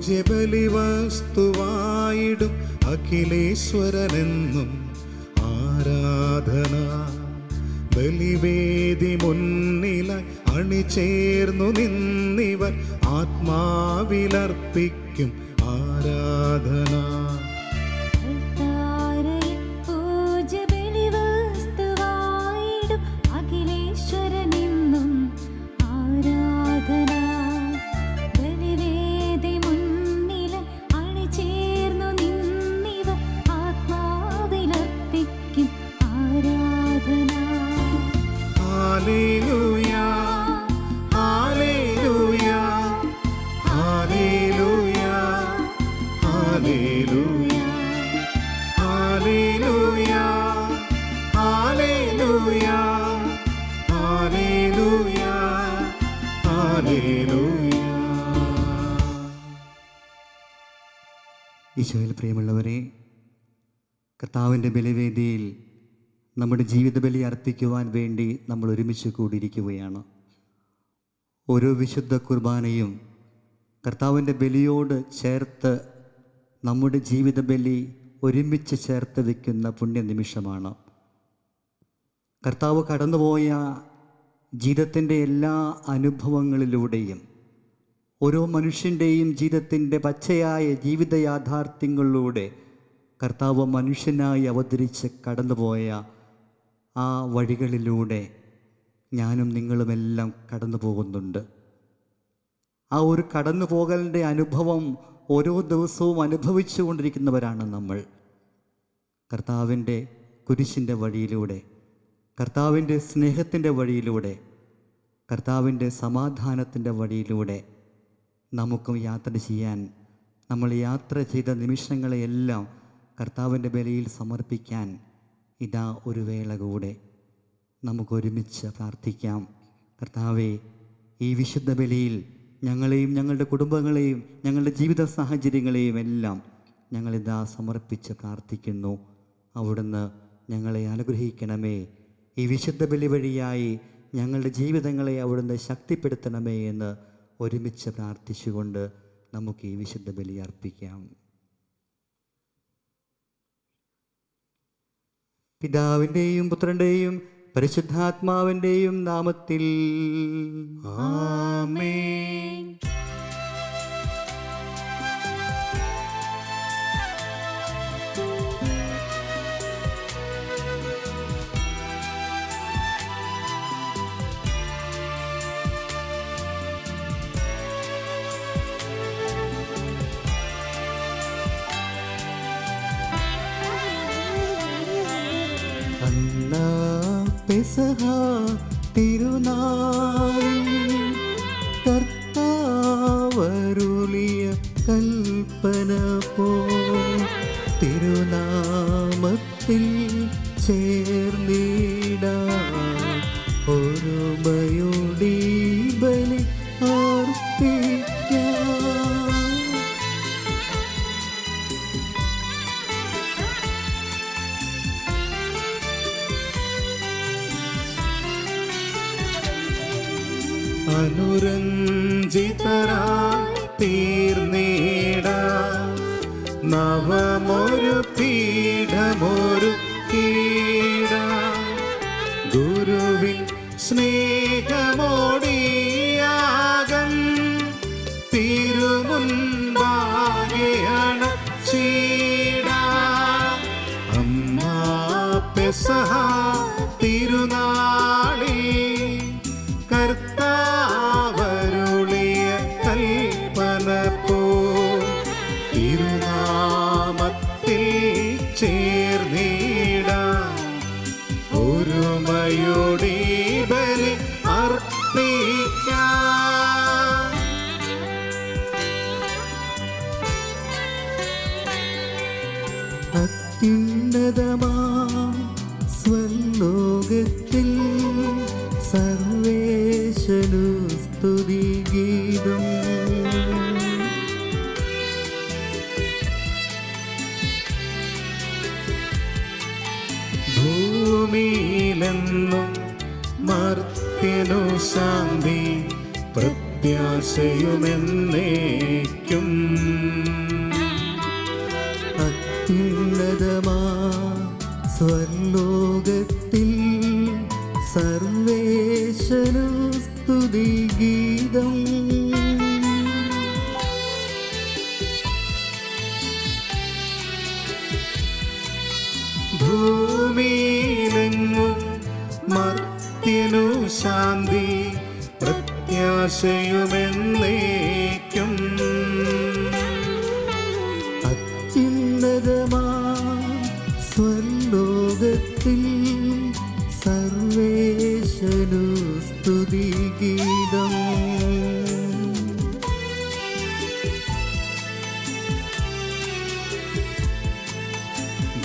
പൂജ്യബലി വസ്തുവായിടും അഖിലേശ്വരനെന്നും ആരാധന. ബലിവേദി മുന്നിലായി അണിചേർന്നു നിന്നിവർ ആത്മാവിലർപ്പിക്കും ആരാധന. ഈശോയിൽ പ്രിയമുള്ളവരെ, കർത്താവിൻ്റെ ബലിവേദിയിൽ നമ്മുടെ ജീവിത ബലി അർപ്പിക്കുവാൻ വേണ്ടി നമ്മൾ ഒരുമിച്ച് കൂടിയിരിക്കുകയാണ്. ഓരോ വിശുദ്ധ കുർബാനയും കർത്താവിൻ്റെ ബലിയോട് ചേർത്ത് നമ്മുടെ ജീവിത ബലി ഒരുമിച്ച് ചേർത്ത് വയ്ക്കുന്ന പുണ്യനിമിഷമാണ്. കർത്താവ് കടന്നുപോയ ജീവിതത്തിൻ്റെ എല്ലാ അനുഭവങ്ങളിലൂടെയും ഓരോ മനുഷ്യൻ്റെയും ജീവിതത്തിൻ്റെ പച്ചയായ ജീവിത യാഥാർത്ഥ്യങ്ങളിലൂടെ കർത്താവ് മനുഷ്യനായി അവതരിച്ച് കടന്നുപോയ ആ വഴികളിലൂടെ ഞാനും നിങ്ങളുമെല്ലാം കടന്നു പോകുന്നുണ്ട്. ആ ഒരു കടന്നു പോകലിൻ്റെ അനുഭവം ഓരോ ദിവസവും അനുഭവിച്ചു കൊണ്ടിരിക്കുന്നവരാണ് നമ്മൾ. കർത്താവിൻ്റെ കുരിശിൻ്റെ വഴിയിലൂടെ, കർത്താവിൻ്റെ സ്നേഹത്തിൻ്റെ വഴിയിലൂടെ, കർത്താവിൻ്റെ സമാധാനത്തിൻ്റെ വഴിയിലൂടെ നമുക്കും യാത്ര ചെയ്യാൻ, നമ്മൾ യാത്ര ചെയ്ത നിമിഷങ്ങളെയെല്ലാം കർത്താവിൻ്റെ ബലിയിൽ സമർപ്പിക്കാൻ ഇതാ ഒരു വേള കൂടെ നമുക്കൊരുമിച്ച് പ്രാർത്ഥിക്കാം. കർത്താവേ, ഈ വിശുദ്ധ ബലിയിൽ ഞങ്ങളെയും ഞങ്ങളുടെ കുടുംബങ്ങളെയും ഞങ്ങളുടെ ജീവിത സാഹചര്യങ്ങളെയും എല്ലാം ഞങ്ങളിതാ സമർപ്പിച്ച് പ്രാർത്ഥിക്കുന്നു. അവിടുന്ന് ഞങ്ങളെ അനുഗ്രഹിക്കണമേ. ഈ വിശുദ്ധ ബലി വഴിയായി ഞങ്ങളുടെ ജീവിതങ്ങളെ അവിടുന്ന് ശക്തിപ്പെടുത്തണമേ എന്ന് ഒരുമിച്ച് പ്രാർത്ഥിച്ചുകൊണ്ട് നമുക്ക് ഈ വിശുദ്ധ ബലി അർപ്പിക്കാം. പിതാവിൻ്റെയും പുത്രൻ്റെയും പരിശുദ്ധാത്മാവിൻ്റെയും നാമത്തിൽ ആമേൻ. പെസഹ തിരുനാളിൽ കർത്താവരുളിയ കൽപ്പന പോ തിരുനാമത്തിൽ ചേർന്നിടാം ഒരുമയോടി ബലി അർപ്പിക്കാം. അനുരഞ്ജിതരായി തീർന്നിടാം നവമൊരു പീഠമൊരു കീടാം ഗുരുവിൻ സ്നേഹമോടിയാകം തിരുമുൻപാകെ അണച്ചിടാം. അമ്മ പെസഹ തിരുനാളിൽ കർത്താവരുളിയ കൽപ്പന പോ തിരുനാമത്തിൽ ചേർന്നിടാം ഒരുമയോടി ബലി അർപ്പിക്കാം. അത്യുന്നതമാം സ്വലോകത്തിൽ സർവേശനു സ്തുതിഗീതം. ഭൂമിയിലെന്നും മർത്യനു ശാന്തി പ്രത്യാശയുമെന്നേക്കും. അത്യുന്നതമാ സ്വർലോകത്തിൽ സർവേശ്വര സ്തുതിഗീതം. ഭൂമിയിലെങ്ങും മർത്യനു ശാന്തി പ്രത്യാശയുമെന്നേക്കും. അത്യുന്നതമാ സ്വർലോകത്തിൽ സർവേശ്വര സ്തുതിഗീതം.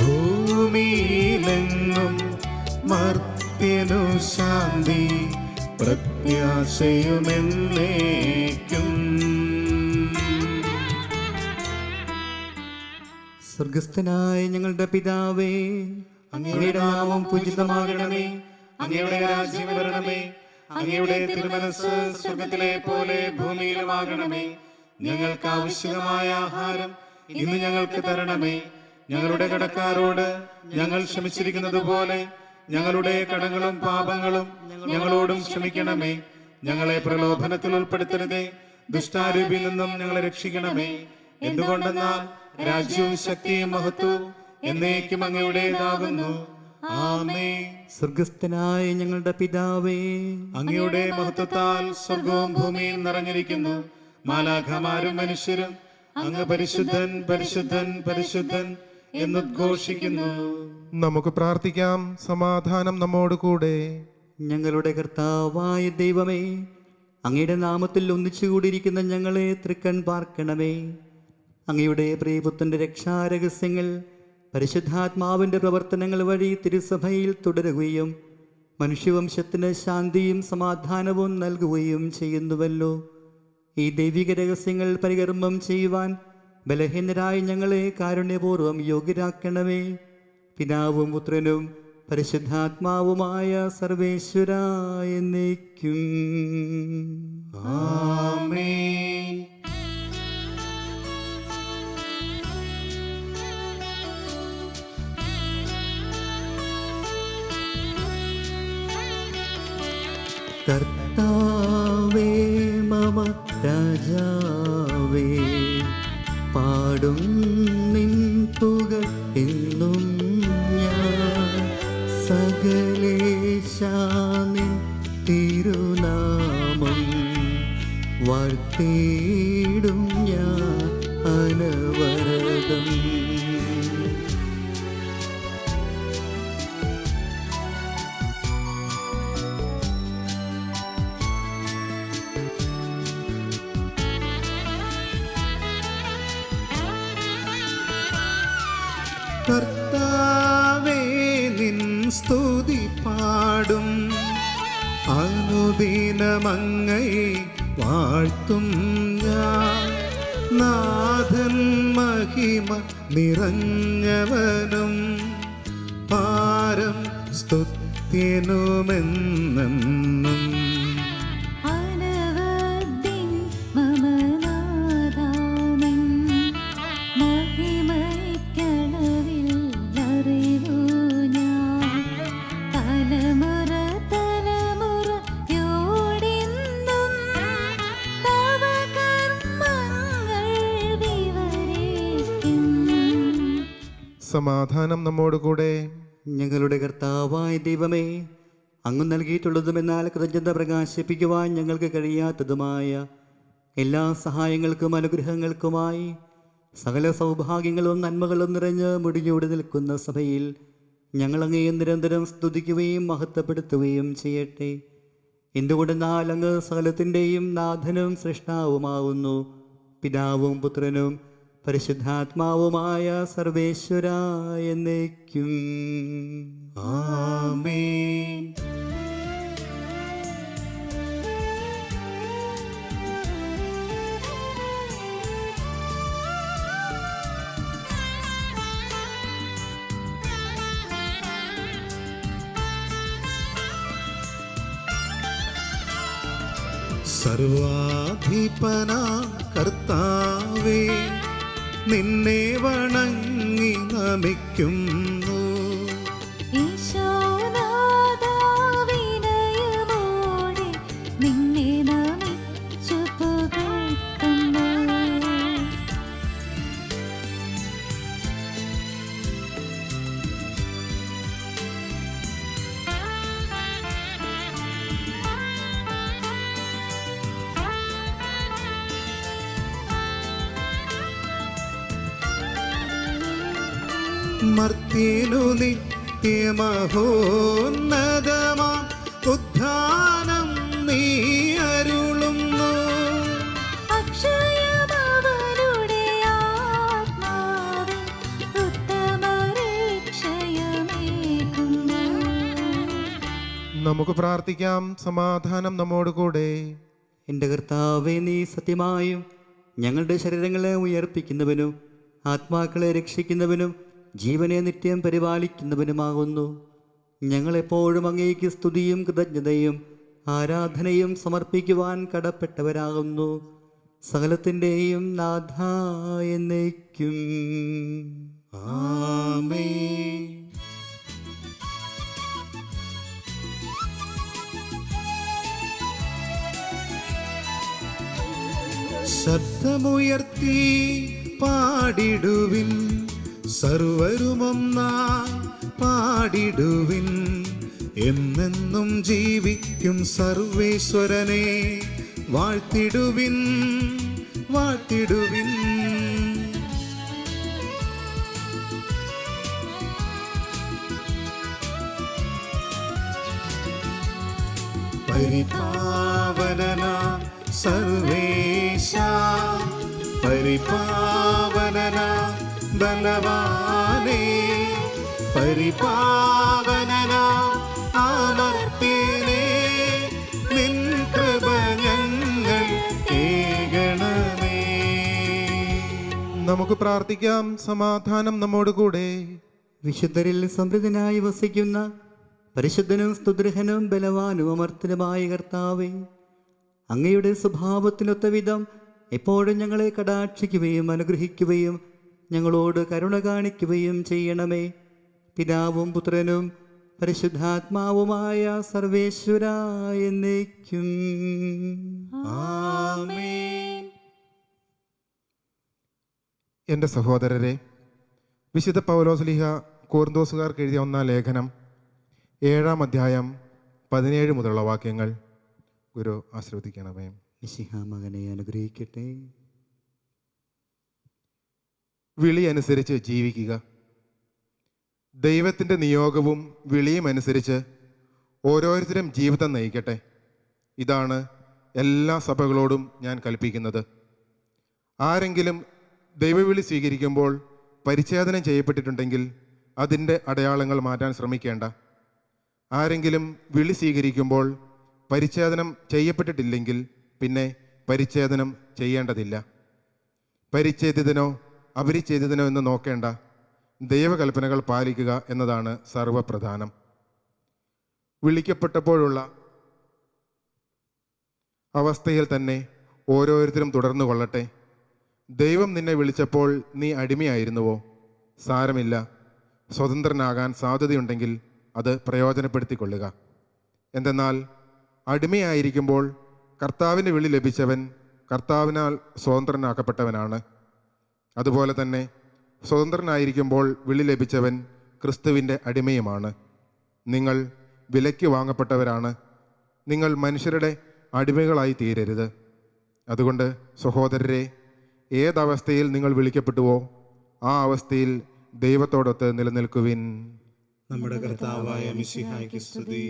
ഭൂമിയിലെങ്ങും മർത്യനു ശാന്തി പ്രത്യാശയുമെന്നേക്കും. സ്വർഗസ്ഥനായ ഞങ്ങളുടെ പിതാവേ, അങ്ങയുടെ നാമം പൂജിതമാകണമേ. അങ്ങയുടെ രാജ്യം വരണമേ. അങ്ങയുടെ തിരുമനസ്സ് സ്വർഗത്തിലെ പോലെ ഭൂമിയിലുമാകണമേ. ഞങ്ങൾക്ക് ആവശ്യമായ ആഹാരം ഇന്ന് ഞങ്ങൾക്ക് തരണമേ. ഞങ്ങളുടെ കടക്കാരോട് ഞങ്ങൾ ക്ഷമിച്ചിരിക്കുന്നത് പോലെ ഞങ്ങളുടെ കടങ്ങളും പാപങ്ങളും ഞങ്ങളോടും ക്ഷമിക്കണമേ. ഞങ്ങളെ പ്രലോഭനത്തിൽ ഉൾപ്പെടുത്തരുതേ, ദുഷ്ടാരൂപിയിൽ നിന്നും ഞങ്ങളെ രക്ഷിക്കണമേ. എന്തുകൊണ്ടെന്നാൽ രാജ്യവും ശക്തിയും മഹത്വവും എന്നേക്കും അങ്ങയുടേതാകുന്നു. ആമേൻ. സ്വർഗസ്ഥനായ ഞങ്ങളുടെ പിതാവേ, അങ്ങയുടെ മഹത്വത്താൽ സ്വർഗവും ഭൂമിയും നിറഞ്ഞിരിക്കുന്നു. മാലാഖമാരും മനുഷ്യരും അങ്ങ് പരിശുദ്ധൻ പരിശുദ്ധൻ പരിശുദ്ധൻ എന്നുദ്ഘോഷിക്കുന്നു. നമുക്ക് പ്രാർത്ഥിക്കാം. സമാധാനം നമ്മോട് കൂടെ. ഞങ്ങളുടെ കർത്താവായ ദൈവമേ, അങ്ങയുടെ നാമത്തിൽ ഒന്നിച്ചുകൂടിയിരിക്കുന്ന ഞങ്ങളെ തൃക്കൺ പാർക്കണമേ. അങ്ങയുടെ പ്രിയപുത്രന്റെ രക്ഷാരഹസ്യങ്ങൾ പരിശുദ്ധാത്മാവിൻ്റെ പ്രവർത്തനങ്ങൾ വഴി തിരുസഭയിൽ തുടരുകയും മനുഷ്യവംശത്തിന് ശാന്തിയും സമാധാനവും നൽകുകയും ചെയ്യുന്നുവല്ലോ. ഈ ദൈവിക രഹസ്യങ്ങൾ പരികർമ്മം ചെയ്യുവാൻ ബലഹീനരായ ഞങ്ങളെ കാരുണ്യപൂർവ്വം യോഗ്യരാക്കണമേ. പിതാവും പുത്രനും പരിശുദ്ധാത്മാവുമായ സർവേശ്വരാ എന്നേക്കും. ആമേൻ. കർത്താവേ മമ രാജാവേ, പാടും നിൻ പുകഴ് എന്നും ഞാൻ. സകലേശാ നിൻ തിരുനാമം വാഴ്ത്തിയിടും ഞാൻ അനവരതം. കർത്താവേ നിൻ സ്തുതി പാടും, അനുദിനമങ്ങയെ വാഴ്ത്തും ഞാൻ. നാഥൻ മഹിമ നിറഞ്ഞവനും പാരം സ്തുത്യനുമെന്നെന്നും. സമാധാനം നമ്മോട് കൂടെ. ഞങ്ങളുടെ കർത്താവായ ദൈവമേ, അങ്ങ് നൽകിയിട്ടുള്ളതും എന്നാൽ കൃതജ്ഞത പ്രകാശിപ്പിക്കുവാൻ ഞങ്ങൾക്ക് കഴിയാത്തതുമായ എല്ലാ സഹായങ്ങൾക്കും അനുഗ്രഹങ്ങൾക്കുമായി സകല സൗഭാഗ്യങ്ങളും നന്മകളും നിറഞ്ഞ് മുടിഞ്ഞോടി നിൽക്കുന്ന സഭയിൽ ഞങ്ങൾ അങ്ങയെ നിരന്തരം സ്തുതിക്കുകയും മഹത്വപ്പെടുത്തുകയും ചെയ്യട്ടെ. എന്തുകൊണ്ടെന്നാൽ അങ്ങ് സകലത്തിൻ്റെയും നാഥനും സൃഷ്ടാവുമാവുന്നു. പിതാവും പുത്രനും പരിശുദ്ധാത്മാവുമായ സർവേശ്വരാ എന്നേക്കും. ആമേൻ. സർവാധിപനാ കർത്താവേ, നിന്നെ വണങ്ങി നമിക്കുന്നു. ഈശോനാഥാ, വിനയമോടെ നിന്നെ നമിച്ചു പുകഴ്ത്തുന്നു. മർത്യനു നിത്യമഹോന്നതമാം ഉദ്ധാനം നീ അരുളുന്നു. അക്ഷയമവരുടെ ആത്മാവിൽ ഉത്തമരക്ഷയമേകുന്നു. നമുക്ക് പ്രാർത്ഥിക്കാം. സമാധാനം നമ്മോട് കൂടെ. എൻ്റെ കർത്താവേ, നീ സത്യമായും ഞങ്ങളുടെ ശരീരങ്ങളെ ഉയർപ്പിക്കുന്നവനും ആത്മാക്കളെ രക്ഷിക്കുന്നവനും ജീവനെ നിത്യം പരിപാലിക്കുന്നവനുമാകുന്നു. ഞങ്ങളെപ്പോഴും അങ്ങേക്ക് സ്തുതിയും കൃതജ്ഞതയും ആരാധനയും സമർപ്പിക്കുവാൻ കടപ്പെട്ടവരാകുന്നു. സകലത്തിൻ്റെയും നാഥ എന്നേക്കും. ആമേൻ. ശബ്ദമുയർത്തി പാടിടുവിൻ, സർവരുമൊന്നായി പാടിടുവിൻ. എന്നെന്നും ജീവിക്കും സർവേശ്വരനെ വാഴ്ത്തിടുവിൻ, വാഴ്ത്തിടുവിൻ. പരിപാവനനാ സർവേശ, പരിപാവനനാ ബലവാനേ, പരിപാവനനാ അമർത്യനേ, നിൻ കൃപ ഞങ്ങൾ കേൾക്കണമേ. നമുക്ക് പ്രാർത്ഥിക്കാം. സമാധാനം നമ്മോട് കൂടെ. വിശുദ്ധരിൽ സമൃദ്ധനായി വസിക്കുന്ന പരിശുദ്ധനും സ്തുതിർഹനും ബലവാനും അമർത്തനുമായ കർത്താവേ, അങ്ങയുടെ സ്വഭാവത്തിനൊത്ത വിധം എപ്പോഴും ഞങ്ങളെ കടാക്ഷിക്കുകയും അനുഗ്രഹിക്കുകയും ഞങ്ങളോട് കരുണ കാണിക്കുകയും ചെയ്യണമേ. പിതാവും പുത്രനും പരിശുദ്ധാത്മാവുമായ സർവേശ്വര എന്നേക്കും. ആമേൻ. എൻ്റെ സഹോദരരെ, വിശുദ്ധ പൗലോസ്ലീഹ കൊരിന്തോസുകാർക്ക് എഴുതിയ 1-ാം ലേഖനം 7-ാം അധ്യായം 17 മുതലുള്ള വാക്യങ്ങൾ ഗുരു ആശീർവദിക്കണമേ. മിശിഹാ മകനെ അനുഗ്രഹിക്കട്ടെ. വിളി അനുസരിച്ച് ജീവിക്കുക. ദൈവത്തിൻ്റെ നിയോഗവും വിളിയും അനുസരിച്ച് ഓരോരുത്തരും ജീവിതം നയിക്കട്ടെ. ഇതാണ് എല്ലാ സഭകളോടും ഞാൻ കൽപ്പിക്കുന്നത്. ആരെങ്കിലും ദൈവവിളി സ്വീകരിക്കുമ്പോൾ പരിച്ഛേദനം ചെയ്യപ്പെട്ടിട്ടുണ്ടെങ്കിൽ അതിൻ്റെ അടയാളങ്ങൾ മാറ്റാൻ ശ്രമിക്കേണ്ട. ആരെങ്കിലും വിളി സ്വീകരിക്കുമ്പോൾ പരിച്ഛേദനം ചെയ്യപ്പെട്ടിട്ടില്ലെങ്കിൽ പിന്നെ പരിച്ഛേദനം ചെയ്യേണ്ടതില്ല. പരിച്ഛേദിതനോ അപരിച്ഛേദിതനോ എന്ന് നോക്കേണ്ട. ദൈവകൽപ്പനകൾ പാലിക്കുക എന്നതാണ് സർവപ്രധാനം. വിളിക്കപ്പെട്ടപ്പോഴുള്ള അവസ്ഥയിൽ തന്നെ ഓരോരുത്തരും തുടർന്നു കൊള്ളട്ടെ. ദൈവം നിന്നെ വിളിച്ചപ്പോൾ നീ അടിമയായിരുന്നുവോ? സാരമില്ല. സ്വതന്ത്രനാകാൻ സാധ്യതയുണ്ടെങ്കിൽ അത് പ്രയോജനപ്പെടുത്തിക്കൊള്ളുക. എന്തെന്നാൽ അടിമയായിരിക്കുമ്പോൾ കർത്താവിന് വിളി ലഭിച്ചവൻ കർത്താവിനാൽ സ്വതന്ത്രനാക്കപ്പെട്ടവനാണ്. അതുപോലെ തന്നെ സ്വതന്ത്രനായിരിക്കുമ്പോൾ വിളി ലഭിച്ചവൻ ക്രിസ്തുവിൻ്റെ അടിമയുമാണ്. നിങ്ങൾ വിലയ്ക്ക് വാങ്ങപ്പെട്ടവരാണ്. നിങ്ങൾ മനുഷ്യരുടെ അടിമകളായി തീരരുത്. അതുകൊണ്ട് സഹോദരരെ, ഏതവസ്ഥയിൽ നിങ്ങൾ വിളിക്കപ്പെട്ടുവോ ആ അവസ്ഥയിൽ ദൈവത്തോടൊത്ത് നിലനിൽക്കുവിൻ. നമ്മുടെ കർത്താവായ മിശിഹായ്ക്ക് സ്തുതി.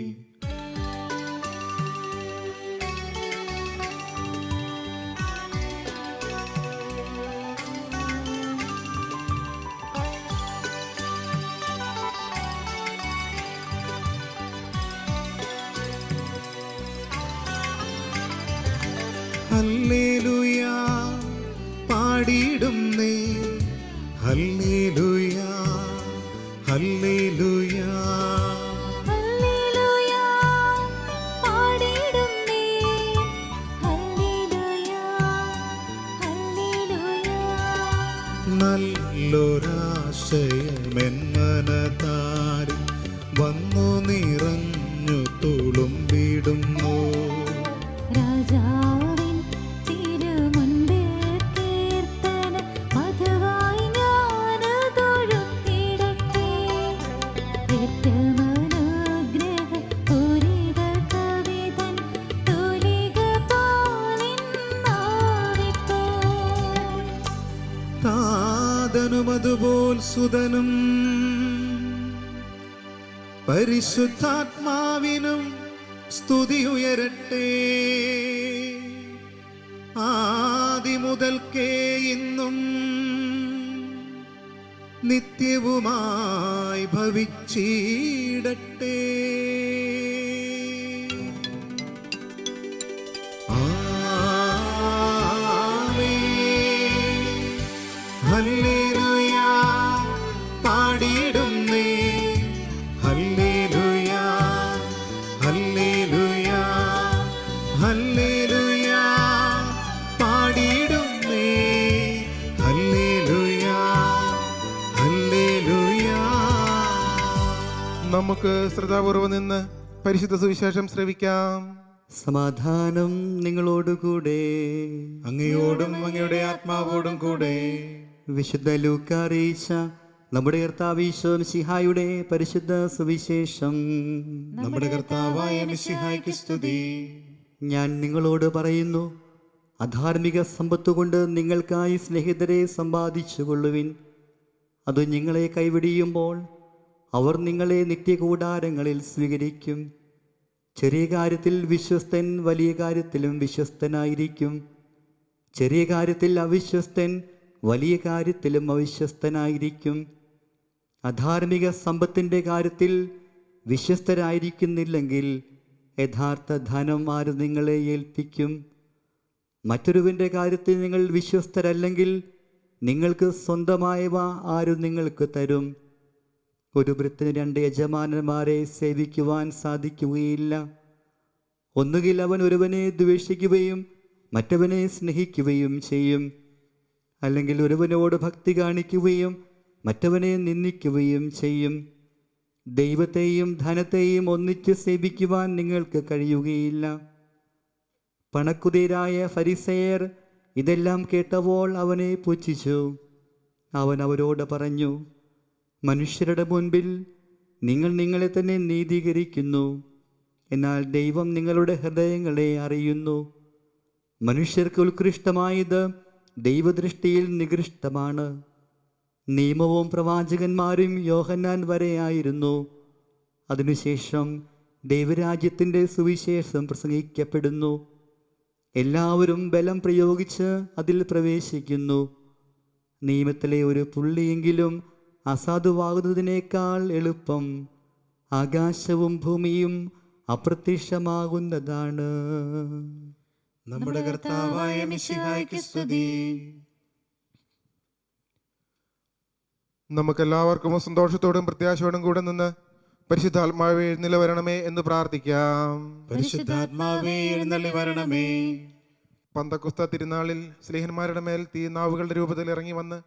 ഹല്ലേലൂയ പാടിടുന്നേ, ഹല്ലേലൂയ ഹല്ലേലൂയ. ഹല്ലേലൂയ പാടിടുന്നേ, ഹല്ലേലൂയ താരി വന്നു നിറഞ്ഞു തുളുമ്പിടുന്നു. രാജാവിൻ തിരുമുൻപിൽ കീർത്തന മധുവായി ഞാന് തൊഴുത്തിടട്ടെ. ഏറ്റമനുഗ്രഹ പൂരിത കവിതൻ തൂലിക പോലിന്നാവിപ്പോ. താതനും അതുപോൽ സുതനും പരിശുദ്ധാത്മാവിനും സ്തുതിയുയരട്ടെ. ആദിമുതൽക്കേ ഇന്നും നിത്യവുമായി ഭവിച്ചിടട്ടെ. ആമേൻ. ഹല്ലേലൂയ പാടിയിടുന്നേ. ഹല്ലേലൂയ ഹല്ലേലൂയ ഹല്ലേലൂയ പാടിയിടുന്നേ. ഹല്ലേലൂയ ഹല്ലേലൂയ. നമുക്ക് ശ്രദ്ധാപൂർവം നിന്ന് പരിശുദ്ധ സുവിശേഷം ശ്രവിക്കാം. സമാധാനം നിങ്ങളോടുകൂടെ. അങ്ങയോടും അങ്ങയുടെ ആത്മാവോടും കൂടെ. വിശുദ്ധ ലൂക്ക അറിയിച്ച നമ്മുടെ കർത്താവ് ഈശോ മിശിഹായുടെ പരിശുദ്ധ സുവിശേഷം. നമ്മുടെ കർത്താവായ മിശിഹായ്ക്ക് സ്തുതി. ഞാൻ നിങ്ങളോട് പറയുന്നു, അധാർമിക സമ്പത്തുകൊണ്ട് നിങ്ങൾക്കായി സ്നേഹിതരെ സമ്പാദിച്ചുകൊള്ളുവിൻ. അത് നിങ്ങളെ കൈവിടിയുമ്പോൾ അവർ നിങ്ങളെ നിത്യകൂടാരങ്ങളിൽ സ്വീകരിക്കും. ചെറിയ കാര്യത്തിൽ വിശ്വസ്തൻ വലിയ കാര്യത്തിലും വിശ്വസ്തനായിരിക്കും. ചെറിയ കാര്യത്തിൽ അവിശ്വസ്തൻ വലിയ കാര്യത്തിലും അവിശ്വസ്തനായിരിക്കും. അധാർമിക സമ്പത്തിൻ്റെ കാര്യത്തിൽ വിശ്വസ്തരായിരിക്കുന്നില്ലെങ്കിൽ യഥാർത്ഥ ധനം ആര് നിങ്ങളെ ഏൽപ്പിക്കും? മറ്റൊരുവൻ്റെ കാര്യത്തിൽ നിങ്ങൾ വിശ്വസ്തരല്ലെങ്കിൽ നിങ്ങൾക്ക് സ്വന്തമായവ ആരും നിങ്ങൾക്ക് തരും? ഒരു വൃത്തിന് 2 യജമാനന്മാരെ സേവിക്കുവാൻ സാധിക്കുകയില്ല. ഒന്നുകിൽ അവൻ ഒരുവനെ ദ്വേഷിക്കുകയും മറ്റവനെ സ്നേഹിക്കുകയും ചെയ്യും, അല്ലെങ്കിൽ ഒരുവനോട് ഭക്തി കാണിക്കുകയും മറ്റവനെ നിന്ദിക്കുകയും ചെയ്യും. ദൈവത്തെയും ധനത്തെയും ഒന്നിച്ച് സേവിക്കുവാൻ നിങ്ങൾക്ക് കഴിയുകയില്ല. പണക്കുതിരായ ഫരിസേയർ ഇതെല്ലാം കേട്ടപ്പോൾ അവനെ പുച്ഛിച്ചു. അവൻ അവരോട് പറഞ്ഞു, മനുഷ്യരുടെ മുൻപിൽ നിങ്ങൾ നിങ്ങളെ തന്നെ നീതീകരിക്കുന്നു, എന്നാൽ ദൈവം നിങ്ങളുടെ ഹൃദയങ്ങളെ അറിയുന്നു. മനുഷ്യർക്ക് ഉത്കൃഷ്ടമായത് ദൈവദൃഷ്ടിയിൽ നികൃഷ്ടമാണ്. നിയമവും പ്രവാചകന്മാരും യോഹന്നാൻ വരെയായിരുന്നു. അതിനുശേഷം ദൈവരാജ്യത്തിൻ്റെ സുവിശേഷം പ്രസംഗിക്കപ്പെടുന്നു. എല്ലാവരും ബലം പ്രയോഗിച്ച് അതിൽ പ്രവേശിക്കുന്നു. നിയമത്തിലെ ഒരു പുള്ളിയെങ്കിലും അസാധുവാകുന്നതിനേക്കാൾ എളുപ്പം ആകാശവും ഭൂമിയും അപ്രത്യക്ഷമാകുന്നതാണ്. നമ്മുടെ കർത്താവായ മിശിഹായ്ക്ക് സ്തുതി. നമുക്കെല്ലാവർക്കും സന്തോഷത്തോടും പ്രത്യാശയോടും കൂടെ നിന്ന് പരിശുദ്ധാത്മാവേ എഴുന്നള്ളി വരണമേ എന്ന് പ്രാർത്ഥിക്കാം. പരിശുദ്ധാത്മാവേ എഴുന്നള്ളി വരണമേ. പന്തക്കുസ്ത തിരുനാളിൽ സ്ലീഹന്മാരുടെ മേൽ തീനാവുകളുടെ രൂപത്തിൽ ഇറങ്ങി വന്ന്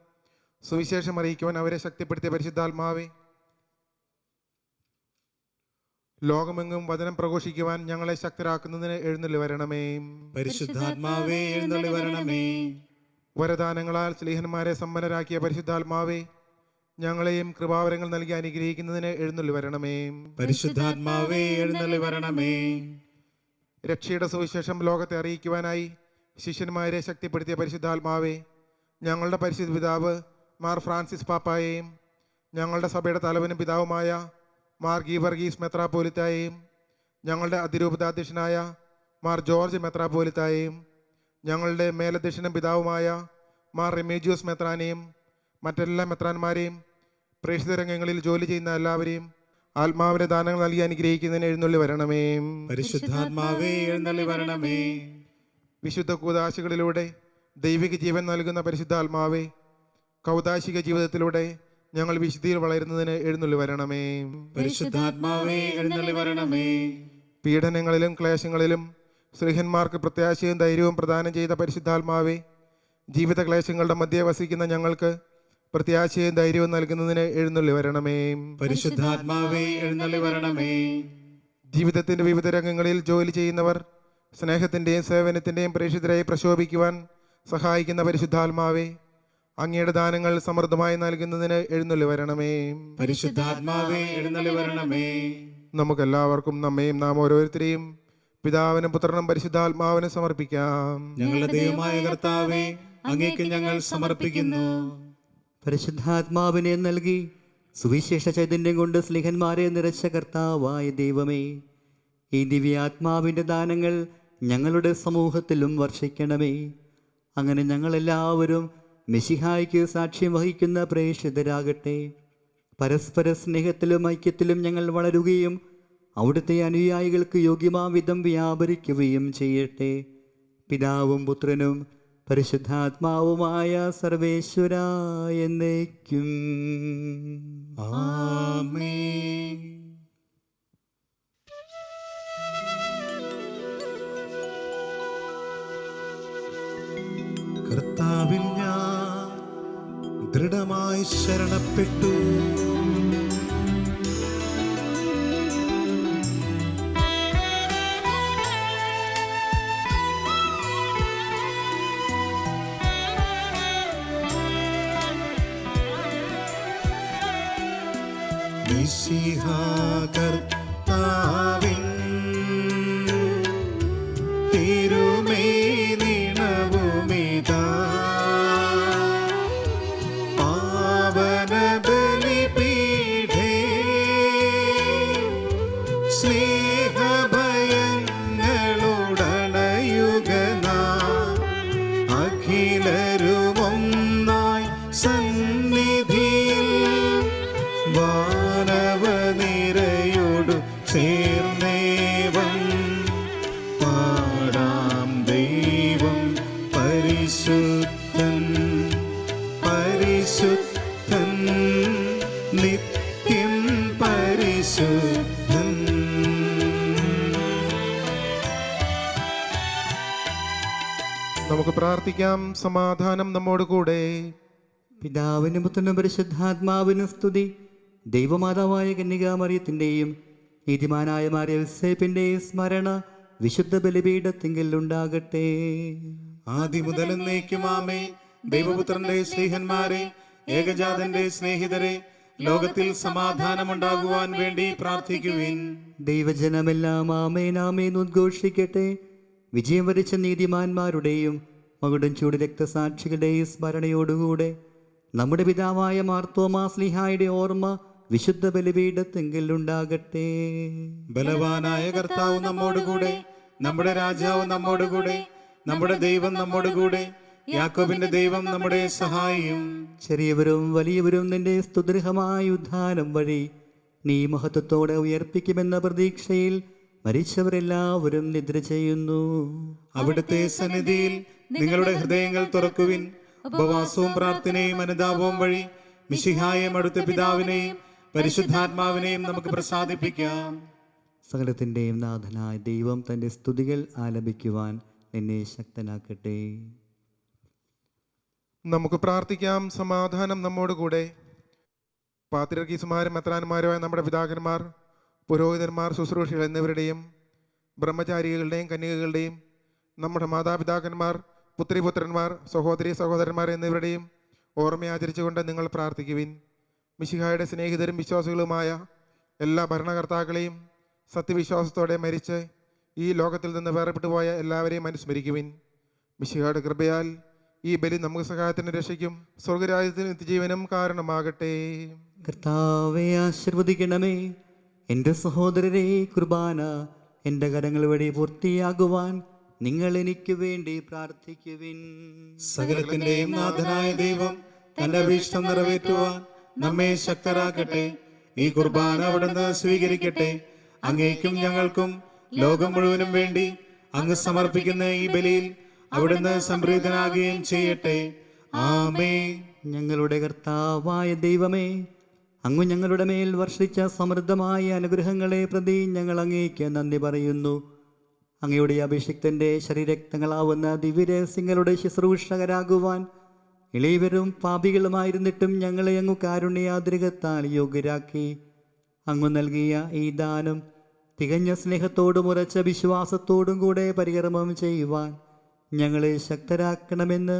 സുവിശേഷം അറിയിക്കുവാൻ അവരെ ശക്തിപ്പെടുത്തിയ പരിശുദ്ധാത്മാവേ, ലോകമെങ്ങും വചനം പ്രഘോഷിക്കുവാൻ ഞങ്ങളെ ശക്തരാക്കുന്നതിന് എഴുന്നള്ളി വരണമേ. പരിശുദ്ധാത്മാവേ എഴുന്നള്ളി വരണമേ. വരദാനങ്ങളാൽ സ്ലീഹന്മാരെ സമ്പന്നരാക്കിയ പരിശുദ്ധാത്മാവേ, ഞങ്ങളെയും കൃപാവരങ്ങൾ നൽകി അനുഗ്രഹിക്കുന്നതിന് എഴുന്നള്ളി വരണമേ. പരിശുദ്ധാത്മാവേ എഴുന്നള്ളി വരണമേ. രക്ഷയുടെ സുവിശേഷം ലോകത്തെ അറിയിക്കുവാനായി ശിഷ്യന്മാരെ ശക്തിപ്പെടുത്തിയ പരിശുദ്ധാത്മാവേ, ഞങ്ങളുടെ പരിശുദ്ധ പിതാവ് മാർ ഫ്രാൻസിസ് പാപ്പായെയും ഞങ്ങളുടെ സഭയുടെ തലവനും പിതാവുമായ മാർ ഗീവർഗീസ് മെത്രാപ്പോലിത്തായെയും ഞങ്ങളുടെ അതിരൂപതാധ്യക്ഷനായ മാർ ജോർജ് മെത്രാപ്പോലിത്തായെയും ഞങ്ങളുടെ മേലധ്യക്ഷനും പിതാവുമായ മാർ റെമേജിയോസ് മെത്രാനെയും മറ്റെല്ലാ മെത്രാന്മാരെയും പ്രേക്ഷിത രംഗങ്ങളിൽ ജോലി ചെയ്യുന്ന എല്ലാവരെയും ആത്മാവിന്റെ ദാനങ്ങൾ നൽകി അനുഗ്രഹിക്കുന്നതിന് എഴുന്നള്ളി വരണമേ. പരിശുദ്ധാത്മാവേ എഴുന്നള്ളി വരണമേ. വിശുദ്ധ കൂദാശകളിലൂടെ ദൈവിക ജീവൻ നൽകുന്ന പരിശുദ്ധാത്മാവേ, കൗദാശിക ജീവിതത്തിലൂടെ ഞങ്ങൾ വിശുദ്ധിയിൽ വളരുന്നതിന് എഴുന്നള്ളി വരണമേ. പരിശുദ്ധാത്മാവേ എഴുന്നള്ളി വരണമേ. പീഡനങ്ങളിലും ക്ലേശങ്ങളിലും സ്ത്രീഹന്മാർക്ക് പ്രത്യാശയും ധൈര്യവും പ്രദാനം ചെയ്ത പരിശുദ്ധാത്മാവേ, ജീവിത ക്ലേശങ്ങളുടെ മധ്യേ വസിക്കുന്ന ഞങ്ങൾക്ക് പ്രത്യാശയും ധൈര്യവും നൽകുന്നതിന് എഴുന്നള്ളി വരണമേ. പരിശുദ്ധാത്മാവേ എഴുന്നള്ളി വരണമേ. ജീവിതത്തിൻ്റെ വിവിധ രംഗങ്ങളിൽ ജോലി ചെയ്യുന്നവർ സ്നേഹത്തിൻ്റെയും സേവനത്തിൻ്റെയും പ്രേക്ഷിതരായി പ്രശോഭിക്കുവാൻ സഹായിക്കുന്ന പരിശുദ്ധാത്മാവേ, അങ്ങയുടെ ദാനങ്ങൾ സമൃദ്ധമായി നൽകുന്നതിന് എഴുന്നള്ളി വരണമേ. പരിശുദ്ധാത്മാവേ എഴുന്നള്ളി വരണമേ. നമുക്കെല്ലാവർക്കും നമ്മയും നാം ഓരോരുത്തരെയും പിതാവിനും പുത്രനും പരിശുദ്ധാത്മാവിനും സമർപ്പിക്കാം. ഞങ്ങളുടെ ദൈവമായ കർത്താവേ, അങ്ങേക്ക് ഞങ്ങൾ സമർപ്പിക്കുന്നു. പരിശുദ്ധാത്മാവിനെ നൽകി സുവിശേഷ ചൈതന്യം കൊണ്ട് സ്ലിഹന്മാരെ നിറച്ച കർത്താവായ ദൈവമേ, ഈ ദിവ്യാത്മാവിൻ്റെ ദാനങ്ങൾ ഞങ്ങളുടെ സമൂഹത്തിലും വർഷിക്കണമേ. അങ്ങനെ ഞങ്ങളെല്ലാവരും മെശിഹായ്ക്ക് സാക്ഷ്യം വഹിക്കുന്ന പ്രേക്ഷിതരാകട്ടെ. പരസ്പര സ്നേഹത്തിലും ഐക്യത്തിലും ഞങ്ങൾ വളരുകയും അവിടുത്തെ അനുയായികൾക്ക് യോഗ്യമാം വിധം വ്യാപരിക്കുകയും ചെയ്യട്ടെ. പിതാവും പുത്രനും പരിശുദ്ധാത്മാവുമായ സർവേശ്വരാ എന്നേക്കും. ആമേൻ. കർത്താവിൽ ഞാൻ ദൃഢമായി ശരണപ്പെട്ടു. മിശിഹാ കർത്താവിൻ തിരുമേനിണവുമിതാ പാവന ബലിപീഠേ സ്നേഹഭയങ്ങളുടണയുകനാ അഖിലരുമൊന്നായി സന്നിധിയിൽ വാനവനിരയോടു ചേർന്നേവം പാടാം. ദൈവം പരിശുദ്ധൻ പരിശുദ്ധൻ നിത്യം പരിശുദ്ധൻ. നമുക്ക് പ്രാർത്ഥിക്കാം. സമാധാനം നമ്മോട് കൂടെ. പിതാവിനും പുത്രനും പരിശുദ്ധാത്മാവിനും സ്തുതി. ദൈവമാതാവായ കന്യകാമറിയത്തിൻ്റെയും നീതിമാനായ മാറിയ യോസേപ്പിൻ്റെയും സ്മരണ വിശുദ്ധ ബലിപീഠത്തിങ്കൽ ഉണ്ടാകട്ടെ. ആദി മുതൽ എന്നേക്കും ആമേൻ. ദൈവപുത്രന്റെ സ്നേഹന്മാരെ, ഏകജാതന്റെ സ്നേഹിതരെ, ലോകത്തിൽ സമാധാനമുണ്ടാകുവാൻ വേണ്ടി പ്രാർത്ഥിക്കുവിൻ. ദൈവജനമെല്ലാം ആമേൻ ആമേൻ ഉദ്ഘോഷിക്കട്ടെ. വിജയം വരിച്ച നീതിമാന്മാരുടെയും മകുടം ചൂട് രക്തസാക്ഷികളുടെയും സ്മരണയോടുകൂടെ നമ്മുടെ പിതാവായ മാർത്തോമാ ശ്ലീഹായുടെ ഓർമ്മ വിശുദ്ധ ബലിപീഠത്തിങ്കൽ ഉണ്ടാകട്ടെ. ബലവാനായ കർത്താവ് നമ്മോടുകൂടെ, നമ്മുടെ രാജാവ് നമ്മോടുകൂടെ, നമ്മുടെ ദൈവം നമ്മോടുകൂടെ, യാക്കോബിന്റെ ദൈവം നമ്മുടെ സഹായിയും. ചെറിയവരും വലിയവരും നിന്റെ സ്തുതിർഹമായ ഉദ്ധാനം വഴി നീ മഹത്വത്തോടെ ഉയർപ്പിക്കുമെന്ന പ്രതീക്ഷയിൽ മരിച്ചവരെല്ലാവരും നിദ്ര ചെയ്യുന്നു. അവിടുത്തെ സന്നിധിയിൽ നിങ്ങളുടെ ഹൃദയങ്ങൾ തുറക്കുവിൻ. ഉപവാസവും പ്രാർത്ഥനയും അനുതാപവും വഴി മിശിഹായെയും അവിടുത്തെ പിതാവിനെയും പരിശുദ്ധാത്മാവിനെയും നമുക്ക് പ്രസാദിപ്പിക്കാം. സകലത്തിൻ്റെയും നാഥനായ ദൈവം തൻ്റെ സ്തുതികൾ ആലപിക്കുവാൻ നിന്നെ ശക്തനാക്കട്ടെ. നമുക്ക് പ്രാർത്ഥിക്കാം. സമാധാനം നമ്മോട് കൂടെ. പാത്രിയർക്കീസുമാരും മെത്രാന്മാരുമായ നമ്മുടെ പിതാക്കന്മാർ, പുരോഹിതന്മാർ, ശുശ്രൂഷികൾ എന്നിവരുടെയും ബ്രഹ്മചാരികളുടെയും കന്യകകളുടെയും നമ്മുടെ മാതാപിതാക്കന്മാർ, പുത്രിപുത്രന്മാർ, സഹോദരി സഹോദരന്മാർ എന്നിവരുടെയും ഓർമ്മയാചരിച്ചുകൊണ്ട് നിങ്ങൾ പ്രാർത്ഥിക്കുവിൻ. മിശിഹായുടെ സ്നേഹിതരും വിശ്വാസികളുമായ എല്ലാ ഭരണകർത്താക്കളെയും സത്യവിശ്വാസത്തോടെ മരിച്ച് ഈ ലോകത്തിൽ നിന്ന് വേർപെട്ടു പോയ എല്ലാവരെയും അനുസ്മരിക്കുവിൻ. മിശിഹായുടെ കൃപയാൽ ഈ ബലി നമുക്ക് സഹായത്തിന് രക്ഷയ്ക്കും സ്വർഗരാജ്യത്തിന് നിത്യജീവനും കാരണമാകട്ടെ. കർത്താവെ ആശീർവദിക്കണമേ. എൻ്റെ സഹോദരരെ, കുർബാന എൻ്റെ കരങ്ങൾ വഴി പൂർത്തിയാകുവാൻ നിങ്ങൾ എനിക്ക് വേണ്ടി പ്രാർത്ഥിക്കുവിൻ. സകലത്തിന്റെയും നാഥനായ ദൈവം തന്റെ അഭീഷ്ടം നിറവേറ്റുവാൻ നമ്മെ ശക്തരാക്കട്ടെ. ഈ കുർബാന അവിടുന്ന് സ്വീകരിക്കട്ടെ. അങ്ങേക്കും ഞങ്ങൾക്കും ലോകം മുഴുവനും വേണ്ടി അങ്ങ് സമർപ്പിക്കുന്ന ഈ ബലിയിൽ അവിടുന്ന് സംപ്രീതനാകുകയും ചെയ്യട്ടെ. ആമേൻ. ഞങ്ങളുടെ കർത്താവായ ദൈവമേ, അങ്ങ് ഞങ്ങളുടെ മേൽ വർഷിച്ച സമൃദ്ധമായ അനുഗ്രഹങ്ങളെ പ്രതി ഞങ്ങൾ അങ്ങേക്ക് നന്ദി പറയുന്നു. അങ്ങയുടെ അഭിഷിക്തൻ്റെ ശരീരക്തങ്ങളാവുന്ന ദിവ്യരഹസ്യങ്ങളുടെ ശുശ്രൂഷകരാകുവാൻ ഇളയവരും പാപികളുമായിരുന്നിട്ടും ഞങ്ങളെ അങ്ങ് കാരുണ്യാതിരികത്താൽ യോഗ്യരാക്കി. അങ്ങ് നൽകിയ ഈ ദാനം തികഞ്ഞ സ്നേഹത്തോടും ഉറച്ച വിശ്വാസത്തോടും കൂടെ പരികർമ്മം ചെയ്യുവാൻ ഞങ്ങളെ ശക്തരാക്കണമെന്ന്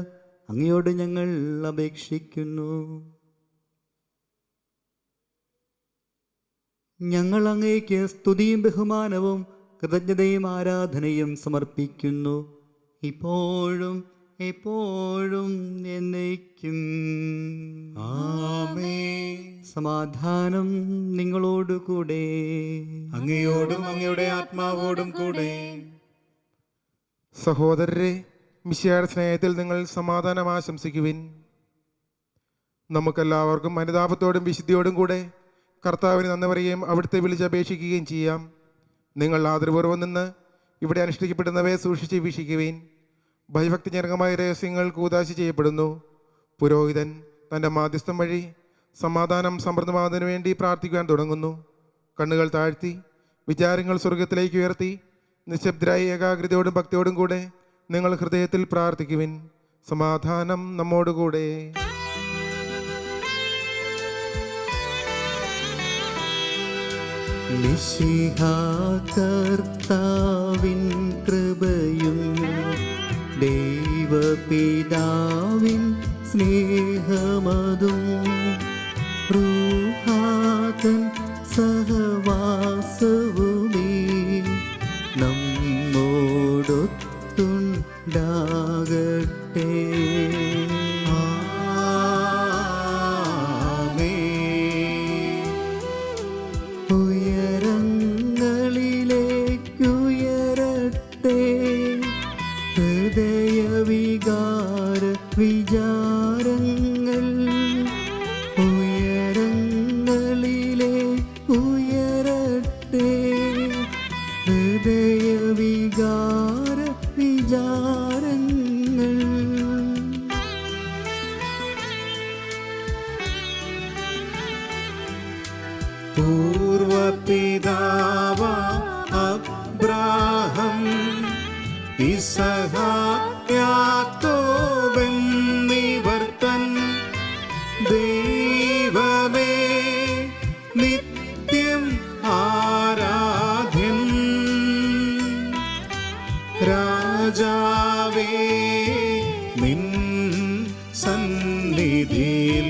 അങ്ങയോട് ഞങ്ങൾ അപേക്ഷിക്കുന്നു. ഞങ്ങൾ അങ്ങേക്ക് സ്തുതിയും ബഹുമാനവും കൃതജ്ഞതയും ആരാധനയും സമർപ്പിക്കുന്നു, ഇപ്പോഴും എപ്പോഴും എന്നേക്കും. ആമേൻ. സമാധാനം നിങ്ങളോടുകൂടെ. അങ്ങയോടും അങ്ങയുടെ ആത്മാവോടും കൂടെ. സഹോദരരെ, മിശിഹായുടെ സ്നേഹത്തിൽ നിങ്ങൾ സമാധാനം ആശംസിക്കുവിൻ. നമുക്കെല്ലാവർക്കും അനുതാപത്തോടും വിശുദ്ധിയോടും കൂടെ കർത്താവിന് നന്ദി പറയുകയും അവിടുത്തെ വിളിച്ചപേക്ഷിക്കുകയും ചെയ്യാം. നിങ്ങൾ ആദരപൂർവ്വം നിന്ന് ഇവിടെ അനുഷ്ഠിക്കപ്പെടുന്നവയെ സൂക്ഷിച്ച് വീക്ഷിക്കുവിൻ. ഭയഭക്തിജനകമായ രഹസ്യങ്ങൾ കൂദാശ ചെയ്യപ്പെടുന്നു. പുരോഹിതൻ തൻ്റെ മാധ്യസ്ഥം വഴി സമാധാനം സമൃദ്ധമാകുന്നതിന് വേണ്ടി പ്രാർത്ഥിക്കുവാൻ തുടങ്ങുന്നു. കണ്ണുകൾ താഴ്ത്തി വിചാരങ്ങൾ സ്വർഗത്തിലേക്ക് ഉയർത്തി നിശബ്ദരായ ഏകാഗ്രതയോടും ഭക്തിയോടും കൂടെ നിങ്ങൾ ഹൃദയത്തിൽ പ്രാർത്ഥിക്കുവിൻ. സമാധാനം നമ്മോടുകൂടെ. മിശിഹാ കർത്താവിൻ കൃപയും ദൈവപിതാവിൻ സ്നേഹമതും റൂഹാതൻ സഹവാസവുമേ നമ്മോടൊത്തുണ്ടാകട്ടെ. ഉയരങ്ങളിലേക്കുയരട്ടെ ഹൃദയവികാര വിചാരങ്ങൾ. ഉയരങ്ങളിലേക്കുയരട്ടെ ഹൃദയവികാര വിചാരങ്ങൾ. പൂർവപിതാവ അബ്രാഹം ഇസഹാക്ക് യാക്കോബ് എന്നിവർ തൻ ദൈവമേ നിത്യം ആരാധ്യൻ. രാജാവേ നിൻ സന്നിധിയിൽ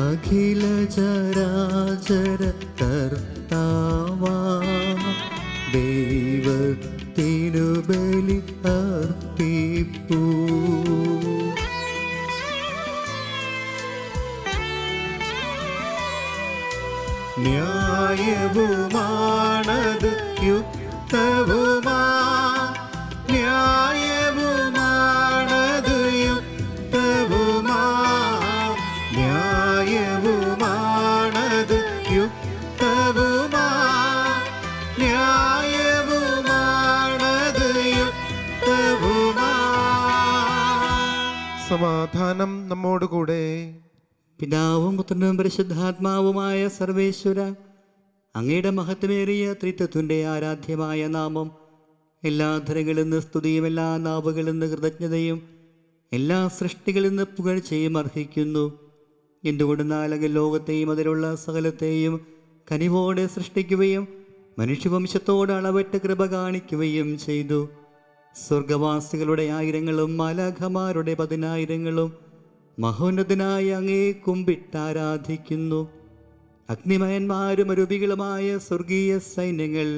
അഖില ചരാചര കർത്താവാ ദൈവത്തിനു ബലി അർപ്പിപ്പൂ. ന്യായവുമാണത് യുക്തവുമാ. ന്യായവുമാണത് യുക്തവുമാ. ന്യായവുമാണത് യുക്തവുമാ. ന്യായവുമാണത് യുക്തവുമാ. സമാധാനം നമ്മോടുകൂടെ. പിതാവും പുത്രനും പരിശുദ്ധാത്മാവുമായ സർവേശ്വര, അങ്ങയുടെ മഹത്വമേറിയ ത്രിത്വത്തിൻ്റെ ആരാധ്യമായ നാമം എല്ലാ ധരകളിൽ നിന്ന് സ്തുതിയും എല്ലാ നാവുകളിൽ നിന്ന് കൃതജ്ഞതയും എല്ലാ സൃഷ്ടികളിൽ നിന്ന് പുകഴ്ചയും അർഹിക്കുന്നു. എന്തുകൊണ്ടെന്നാൽ അങ്ങ് ലോകത്തെയും അതിലുള്ള സകലത്തെയും കനിവോടെ സൃഷ്ടിക്കുകയും മനുഷ്യവംശത്തോട് അളവറ്റ് കൃപ കാണിക്കുകയും ചെയ്തു. സ്വർഗവാസികളുടെ ആയിരങ്ങളും മാലാഖമാരുടെ 10,000ങ്ങളും മഹോന്നതനായ അങ്ങേ കുമ്പിട്ടാരാധിക്കുന്നു. അഗ്നിമയന്മാരും അരൂപികളുമായ സ്വർഗീയ സൈന്യങ്ങൾ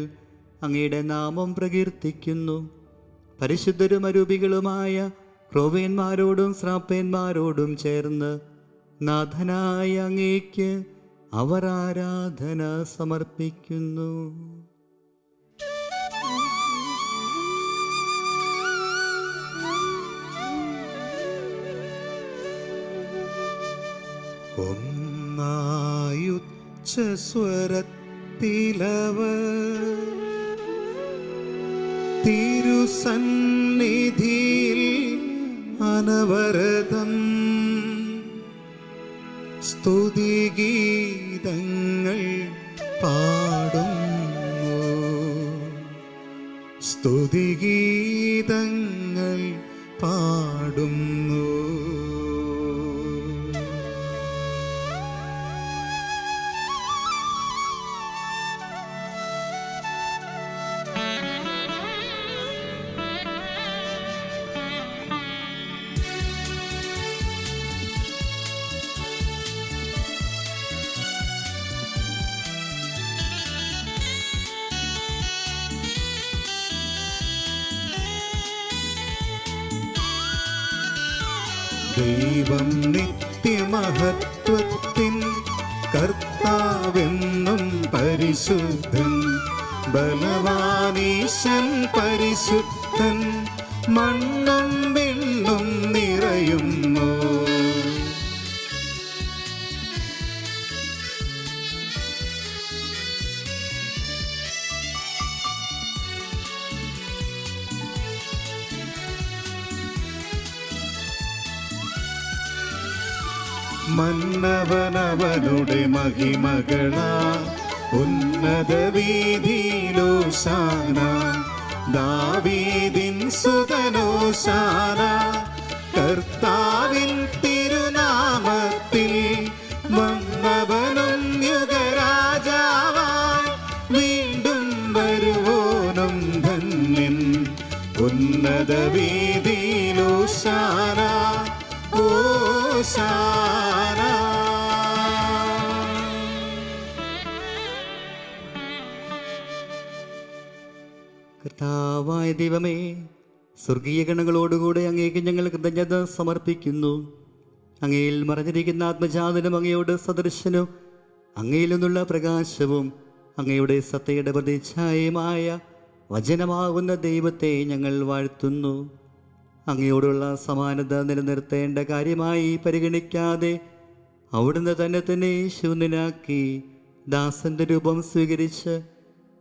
അങ്ങയുടെ നാമം പ്രകീർത്തിക്കുന്നു. പരിശുദ്ധരും അരൂപികളുമായ ക്രോവേന്മാരോടും ശ്രാപ്പേന്മാരോടും ചേർന്ന് നാഥനായ അങ്ങേക്ക് അവർ ആരാധന സമർപ്പിക്കുന്നു. ഒന്നായുച്ചസ്വരത്തിലവർ തിരുസന്നിധിയിൽ അനവരതം സ്തുതിഗീതങ്ങൾ പാടുന്നു. സ്തുതിഗീതങ്ങൾ പാടുന്നു. ദൈവം നിത്യമഹത്വത്തിൻ കർത്താവെന്നും പരിശുദ്ധൻ, ബലവാനീശൻ പരിശുദ്ധൻ, മണ്ണും വിണ്ണും നിറയുന്നു. മന്നവനവനുടെ മഹിമകളാ ഉന്നത വീതിയിലോശാന, ദാവീദിൻ സുതനോശാന. കർത്താവിൻ തിരുനാമത്തിൽ വന്നവനും യുഗരാജാവായി വീണ്ടും വരുവോനും ധന്യൻ. ഉന്നത വീതിയിലോശാന ഓശാന. കർത്താവായ ദൈവമേ, സ്വർഗീയ ഗണങ്ങളോടുകൂടെ അങ്ങേക്ക് ഞങ്ങൾ കൃതജ്ഞത സമർപ്പിക്കുന്നു. അങ്ങയിൽ മറഞ്ഞിരിക്കുന്ന ആത്മജാതനും അങ്ങയോട് സദൃശനും അങ്ങയിൽ നിന്നുള്ള പ്രകാശവും അങ്ങയുടെ സത്തയുടെ പ്രതിച്ഛായമായ വചനമാകുന്ന ദൈവത്തെ ഞങ്ങൾ വാഴ്ത്തുന്നു. അങ്ങയോടുള്ള സമാനത നിലനിർത്തേണ്ട കാര്യമായി പരിഗണിക്കാതെ അവിടുന്ന് തന്നെ ശൂന്യനാക്കി ദാസന്റെ രൂപം സ്വീകരിച്ച്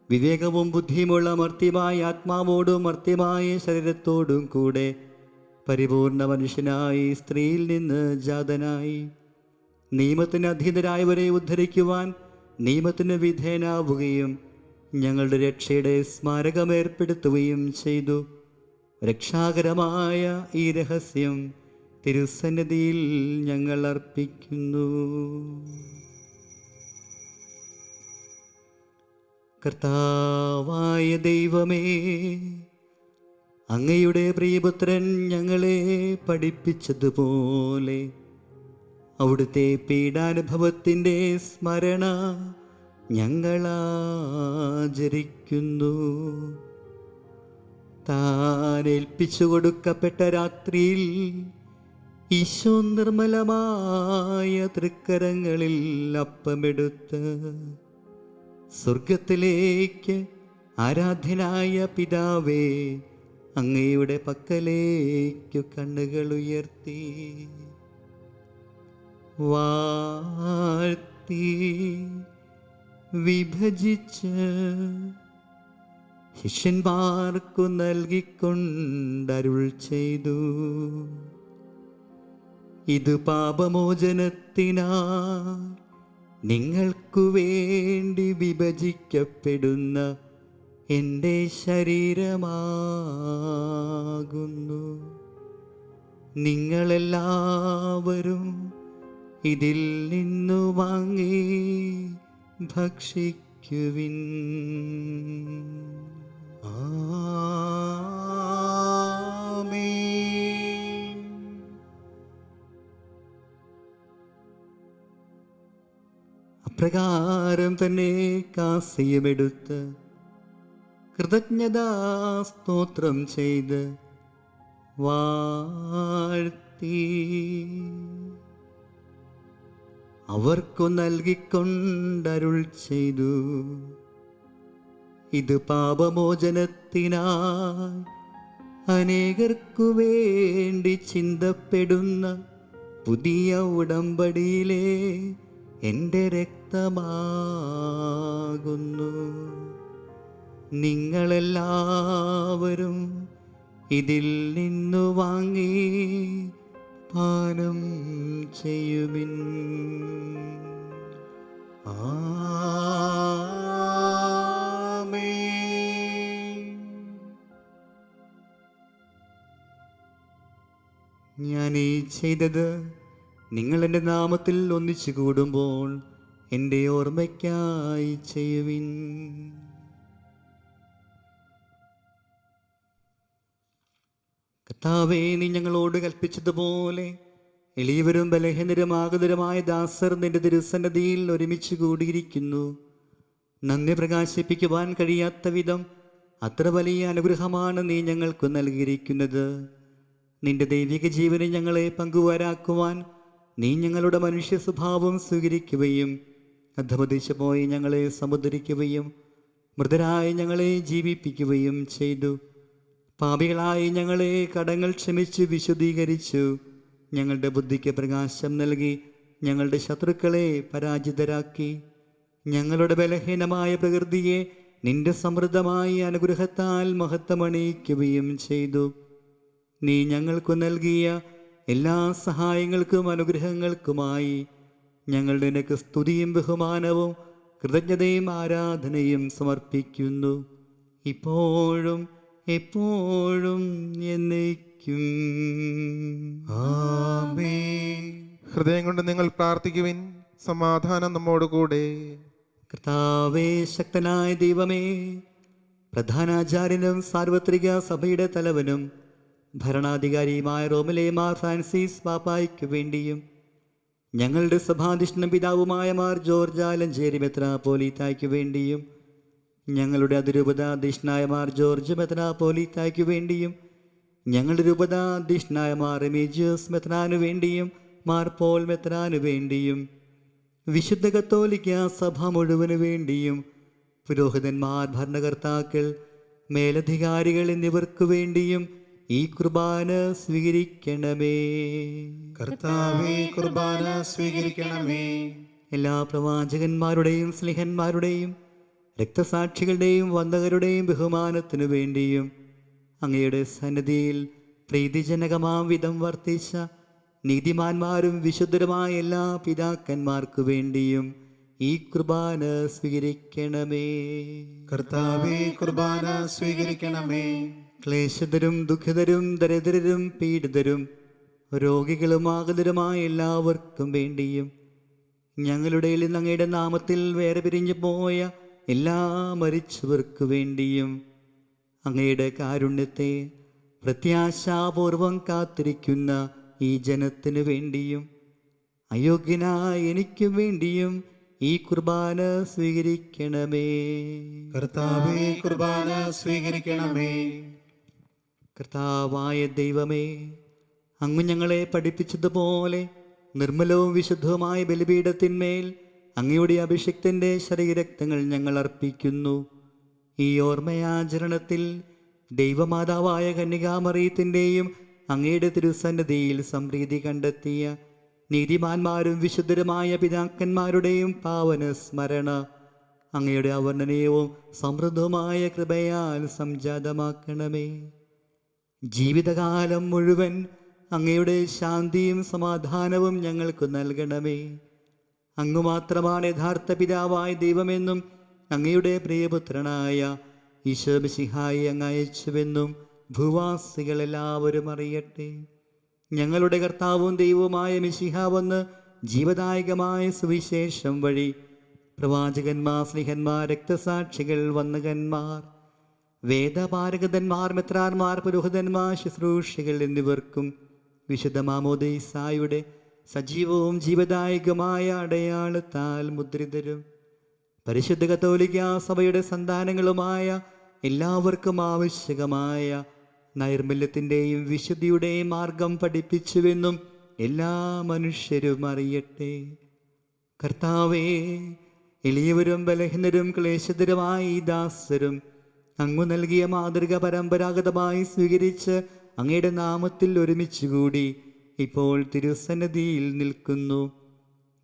വിവേകവും ബുദ്ധിയുമുള്ള മർത്യമായ ആത്മാവോടും മർത്യമായ ശരീരത്തോടും കൂടെ പരിപൂർണ മനുഷ്യനായി സ്ത്രീയിൽ നിന്ന് ജാതനായി നിയമത്തിന് അധീനരായവരെ ഉദ്ധരിക്കുവാൻ നിയമത്തിന് വിധേയനാവുകയും ഞങ്ങളുടെ രക്ഷയുടെ സ്മാരകമേർപ്പെടുത്തുകയും ചെയ്തു. രക്ഷാകരമായ ഈ രഹസ്യം തിരുസന്നിധിയിൽ ഞങ്ങൾ അർപ്പിക്കുന്നു. കർത്താവായ ദൈവമേ, അങ്ങയുടെ പ്രിയപുത്രൻ ഞങ്ങളെ പഠിപ്പിച്ചതുപോലെ അവിടുത്തെ പീഡാനുഭവത്തിൻ്റെ സ്മരണ ഞങ്ങളാചരിക്കുന്നു. താൻ ഏൽപ്പിച്ചു കൊടുക്കപ്പെട്ട രാത്രിയിൽ ഈശോ നിർമ്മലമായ തൃക്കരങ്ങളിൽ അപ്പമെടുത്ത് സ്വർഗത്തിലേക്ക് ആരാധ്യനായ പിതാവേ അങ്ങയുടെ പക്കലേക്കു കണ്ണുകൾ ഉയർത്തി വാഴ്ത്തി വിഭജിച്ച് ശിഷ്യന്മാർക്കു നൽകിക്കൊണ്ടരുൾ ചെയ്തു. ഇത് പാപമോചനത്തിനാ നിങ്ങൾക്കു വേണ്ടി വിഭജിക്കപ്പെടുന്ന എൻ്റെ ശരീരമാകുന്നു. നിങ്ങളെല്ലാവരും ഇതിൽ നിന്നു വാങ്ങി ഭക്ഷിക്കുവിൻ. ആമേൻ. അപ്രകാരം തന്നെ കാസിയുമെടുത്ത് കൃതജ്ഞതാ സ്തോത്രം ചെയ്ത് വാഴ്ത്തി അവർക്കു നൽകിക്കൊണ്ടരുൾ ചെയ്തു. ഇത് പാപമോചനത്തിനായി അനേകർക്കു വേണ്ടി ചിന്തപ്പെടുന്ന പുതിയ ഉടമ്പടിയിലെ എൻ്റെ രക്തമാകുന്നു. നിങ്ങളെല്ലാവരും ഇതിൽ നിന്നു വാങ്ങി പാനം ചെയ്യുവിൻ. ആമേൻ. ഞാൻ ഈ ചെയ്തത് നിങ്ങൾ എൻ്റെ നാമത്തിൽ ഒന്നിച്ചു കൂടുമ്പോൾ എൻ്റെ ഓർമ്മയ്ക്കായി ചെയ്യുവിൻ. കർത്താവേ, നീ ഞങ്ങളോട് കൽപ്പിച്ചതുപോലെ എളിയവരും ബലഹീനരുമാകുതരുമായ ദാസർ നിന്റെ തിരുസന്നിധിയിൽ ഒരുമിച്ച് കൂടിയിരിക്കുന്നു. നന്ദി പ്രകാശിപ്പിക്കുവാൻ കഴിയാത്ത വിധം അത്ര വലിയ അനുഗ്രഹമാണ് നീ ഞങ്ങൾക്ക് നൽകിയിരിക്കുന്നത്. നിന്റെ ദൈവിക ജീവനെ ഞങ്ങളെ പങ്കുവരാക്കുവാൻ നീ ഞങ്ങളുടെ മനുഷ്യ സ്വഭാവം സ്വീകരിക്കുകയും അധപതിച്ചു പോയി ഞങ്ങളെ സമുദ്രിക്കുകയും മൃതരായി ഞങ്ങളെ ജീവിപ്പിക്കുകയും ചെയ്തു. പാപികളായി ഞങ്ങളെ കടങ്ങൾ ക്ഷമിച്ച് വിശുദ്ധീകരിച്ചു. ഞങ്ങളുടെ ബുദ്ധിക്ക് പ്രകാശം നൽകി ഞങ്ങളുടെ ശത്രുക്കളെ പരാജിതരാക്കി. ഞങ്ങളുടെ ബലഹീനമായ പ്രകൃതിയെ നിന്റെ സമൃദ്ധമായ അനുഗ്രഹത്താൽ മഹത്വമണിയിക്കുകയും ചെയ്തു. നീ ഞങ്ങൾക്ക് നൽകിയ എല്ലാ സഹായങ്ങൾക്കും അനുഗ്രഹങ്ങൾക്കുമായി ഞങ്ങൾ നിനക്ക് സ്തുതിയും ബഹുമാനവും കൃതജ്ഞതയും ആരാധനയും സമർപ്പിക്കുന്നു, ഇപ്പോഴും എപ്പോഴും എന്നേക്കും. ആമേൻ. ഹൃദയം കൊണ്ട് നിങ്ങൾ പ്രാർത്ഥിക്കുവിൻ. സമാധാനം നമ്മോടുകൂടെ. കർത്താവേ, ശക്തനായ ദൈവമേ, പ്രധാനാചാര്യനും സാർവത്രിക സഭയുടെ തലവനും ഭരണാധികാരിയുമായ റോമിലെ മാർ ഫ്രാൻസിസ് പാപ്പായ്ക്ക് വേണ്ടിയും ഞങ്ങളുടെ സഭാധിഷ്ഠനും പിതാവുമായ മാർ ജോർജ് ആലഞ്ചേരി മെത്രാപ്പോലീത്തായ്ക്ക് വേണ്ടിയും ഞങ്ങളുടെ അതിരൂപതാധ്യക്ഷനായ മാർ ജോർജ് മെത്രാപ്പോലീത്തായ്ക്ക് വേണ്ടിയും ഞങ്ങളുടെ രൂപതാധ്യക്ഷനായ മാർ റെമീജിയസ് മെത്രാനു വേണ്ടിയും മാർ പോൾ മെത്രാനു വേണ്ടിയും വിശുദ്ധ കത്തോലിക്ക സഭ മുഴുവനു വേണ്ടിയും പുരോഹിതന്മാർ, ഭരണകർത്താക്കൾ, മേലധികാരികൾ എന്നിവർക്കു വേണ്ടിയും ഈ കുർബാന സ്വീകരിക്കണമേ. കർത്താവേ, കുർബാന സ്വീകരിക്കണമേ. എല്ലാ പ്രവാചകന്മാരുടെയും സ്ലിഹന്മാരുടെയും രക്തസാക്ഷികളുടെയും വന്ദകരുടെയും ബഹുമാനത്തിനു വേണ്ടിയും അങ്ങയുടെ സന്നിധിയിൽ പ്രീതിജനകമാം വിധം വർത്തിച്ച നീതിമാന്മാരും വിശുദ്ധരുമായ എല്ലാ പിതാക്കന്മാർക്കു വേണ്ടിയും ഈ കുർബാന സ്വീകരിക്കണമേ. കർത്താവേ, കുർബാന സ്വീകരിക്കണമേ. ക്ലേശിതരും ദുഃഖിതരും ദരിദ്രരും പീഡിതരും രോഗികളും ആഗതരുമായ എല്ലാവർക്കും വേണ്ടിയും ഞങ്ങളുടെ നിന്ന് അങ്ങയുടെ നാമത്തിൽ വേറെ പിരിഞ്ഞു പോയ എല്ലാ മരിച്ചവർക്കു വേണ്ടിയും അങ്ങയുടെ കാരുണ്യത്തെ പ്രത്യാശാപൂർവം കാത്തിരിക്കുന്ന ഈ ജനത്തിനു വേണ്ടിയും അയോഗ്യനായ എനിക്കും വേണ്ടിയും ഈ കുർബാന സ്വീകരിക്കണമേ. കർത്താവേ, കുർബാന സ്വീകരിക്കണമേ. കർത്താവായ ദൈവമേ, അങ്ങ് ഞങ്ങളെ പഠിപ്പിച്ചതുപോലെ നിർമ്മലവും വിശുദ്ധവുമായ ബലിപീഠത്തിന്മേൽ അങ്ങയുടെ അഭിഷിക്തൻ്റെ ശരീരരക്തങ്ങൾ ഞങ്ങൾ അർപ്പിക്കുന്നു. ഈ ഓർമ്മയാചരണത്തിൽ ദൈവമാതാവായ കന്യകാമറിയത്തിൻ്റെയും അങ്ങയുടെ തിരുസന്നിധിയിൽ സംപ്രീതി കണ്ടെത്തിയ നീതിമാന്മാരും വിശുദ്ധരുമായ പിതാക്കന്മാരുടെയും പാവന സ്മരണ അങ്ങയുടെ അവർണ്ണനീയവും സമൃദ്ധവുമായ കൃപയാൽ സംജാതമാക്കണമേ. ജീവിതകാലം മുഴുവൻ അങ്ങയുടെ ശാന്തിയും സമാധാനവും ഞങ്ങൾക്ക് നൽകണമേ. അങ്ങ് മാത്രമാണ് യഥാർത്ഥ പിതാവായ ദൈവമെന്നും അങ്ങയുടെ പ്രിയപുത്രനായ ഈശോ മിശിഹായെ അങ്ങ് അയച്ചുവെന്നും ഭൂവാസികളെല്ലാവരും അറിയട്ടെ. ഞങ്ങളുടെ കർത്താവും ദൈവവുമായ മിശിഹ വന്ന് ജീവദായകമായ സുവിശേഷം വഴി പ്രവാചകന്മാർ, സ്ലിഹന്മാർ, രക്തസാക്ഷികൾ, വന്ദകന്മാർ, വേദപാരഗതന്മാർ, മെത്രാന്മാർ, പുരോഹിതന്മാർ, ശുശ്രൂഷികൾ എന്നിവർക്കും വിശുദ്ധ മാമോദീസായുടെ സജീവവും ജീവദായകമായ അടയാളത്താൽ മുദ്രിതരും പരിശുദ്ധ കത്തോലിക്ക സഭയുടെ സന്താനങ്ങളുമായ എല്ലാവർക്കും ആവശ്യകമായ നൈർമല്യത്തിൻ്റെയും വിശുദ്ധിയുടെയും മാർഗം പഠിപ്പിച്ചുവെന്നും എല്ലാ മനുഷ്യരും അറിയട്ടെ. കർത്താവേ, എളിയവരും ബലഹീനരും ക്ലേശിതരുമായ ഈ ദാസരും അങ്ങ് നൽകിയ മാതൃക പരമ്പരാഗതമായി സ്വീകരിച്ച് അങ്ങയുടെ നാമത്തിൽ ഒരുമിച്ചുകൂടി ഇപ്പോൾ തിരുസന്നിധിയിൽ നിൽക്കുന്നു.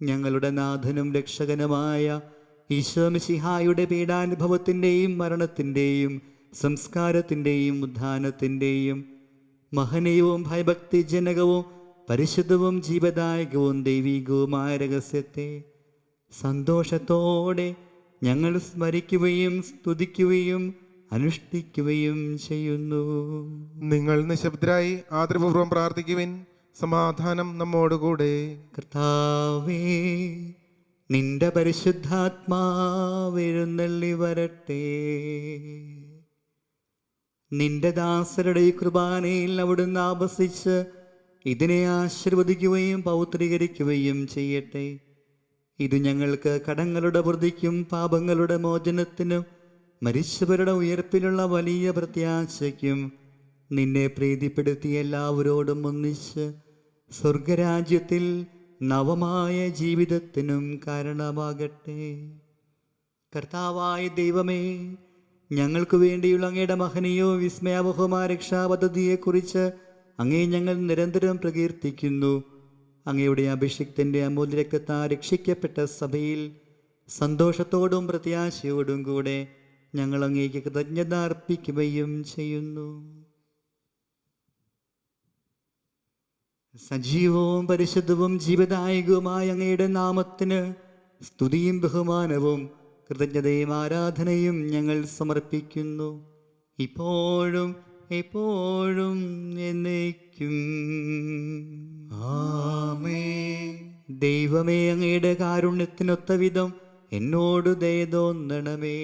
ഞങ്ങളുടെ നാഥനും രക്ഷകനുമായ ഈശോ മിശിഹായുടെ പീഡാനുഭവത്തിൻ്റെയും മരണത്തിൻ്റെയും സംസ്കാരത്തിൻ്റെയും ഉത്ഥാനത്തിൻ്റെയും മഹനീയവും ഭയഭക്തിജനകവും പരിശുദ്ധവും ജീവദായകവും ദൈവികവുമായ രഹസ്യത്തെ സന്തോഷത്തോടെ ഞങ്ങൾ സ്മരിക്കുകയും സ്തുതിക്കുകയും അനുഷ്ഠിക്കുകയും ചെയ്യുന്നു. നിങ്ങൾ നിശബ്ദരായി ആദരപൂർവ്വം പ്രാർത്ഥിക്കുവിൻ. സമാധാനം നമ്മോടുകൂടെ. കർത്താവേ, നിന്റെ പരിശുദ്ധാത്മാവെഴുന്നള്ളി വരട്ടെ. നിന്റെ ദാസരുടെ ഈ കുർബാനയിൽ അവിടുന്ന് ആവസിച്ച് ഇതിനെ ആശീർവദിക്കുകയും പൗത്രീകരിക്കുകയും ചെയ്യട്ടെ. ഇത് ഞങ്ങൾക്ക് കടങ്ങളുടെ വൃദ്ധിക്കും പാപങ്ങളുടെ മോചനത്തിനും മരിച്ചവരുടെ ഉയർപ്പിലുള്ള വലിയ പ്രത്യാശയ്ക്കും നിന്നെ പ്രീതിപ്പെടുത്തി എല്ലാവരോടും ഒന്നിച്ച് സ്വർഗരാജ്യത്തിൽ നവമായ ജീവിതത്തിനും കാരണമാകട്ടെ. കർത്താവായ ദൈവമേ, ഞങ്ങൾക്ക് വേണ്ടിയുള്ള അങ്ങയുടെ മഹനീയവും വിസ്മയാവഹമായ രക്ഷാപദ്ധതിയെക്കുറിച്ച് അങ്ങേ ഞങ്ങൾ നിരന്തരം പ്രകീർത്തിക്കുന്നു. അങ്ങയുടെ അഭിഷിക്തൻ്റെ അമൂല്യ രക്തത്താൽ രക്ഷിക്കപ്പെട്ട സഭയിൽ സന്തോഷത്തോടും പ്രത്യാശയോടും കൂടെ ഞങ്ങൾ അങ്ങേക്ക് കൃതജ്ഞത അർപ്പിക്കുകയും ചെയ്യുന്നു. സജീവവും പരിശുദ്ധവും ജീവദായകവുമായ അങ്ങയുടെ നാമത്തിന് സ്തുതിയും ബഹുമാനവും കൃതജ്ഞതയും ആരാധനയും ഞങ്ങൾ സമർപ്പിക്കുന്നു, ഇപ്പോഴും എപ്പോഴും എന്നേക്കും. ആമേൻ. ദൈവമേ, അങ്ങയുടെ കാരുണ്യത്തിനൊത്ത വിധം എന്നോട് ദയ തോന്നണമേ.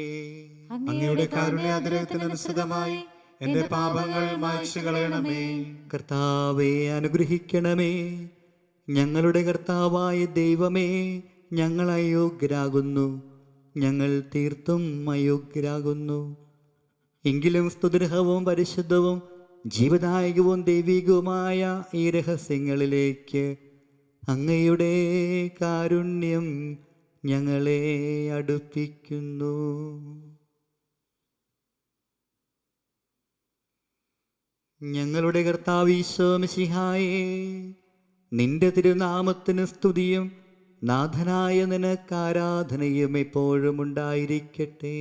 അങ്ങയുടെ കാരുണ്യാഗ്രഹത്തിനനുസൃതമായി എന്റെ പാപങ്ങൾ മായ്ച്ചു കളയണമേ. കർത്താവെ അനുഗ്രഹിക്കണമേ. ഞങ്ങളുടെ കർത്താവായ ദൈവമേ, ഞങ്ങൾ അയോഗ്യരാകുന്നു, ഞങ്ങൾ തീർത്തും അയോഗ്യരാകുന്നു. എങ്കിലും സ്തുതിർഹവും പരിശുദ്ധവും ജീവദായകവും ദൈവികവുമായ ഈ രഹസ്യങ്ങളിലേക്ക് അങ്ങയുടെ കാരുണ്യം ഞങ്ങളെ അടുപ്പിക്കുന്നു. ഞങ്ങളുടെ കർത്താവ് ഈശോ മിശിഹായേ, നിന്റെ തിരുനാമത്തിന് സ്തുതിയും നാഥനായ നിനക്ക് ആരാധനയും എപ്പോഴും ഉണ്ടായിരിക്കട്ടെ.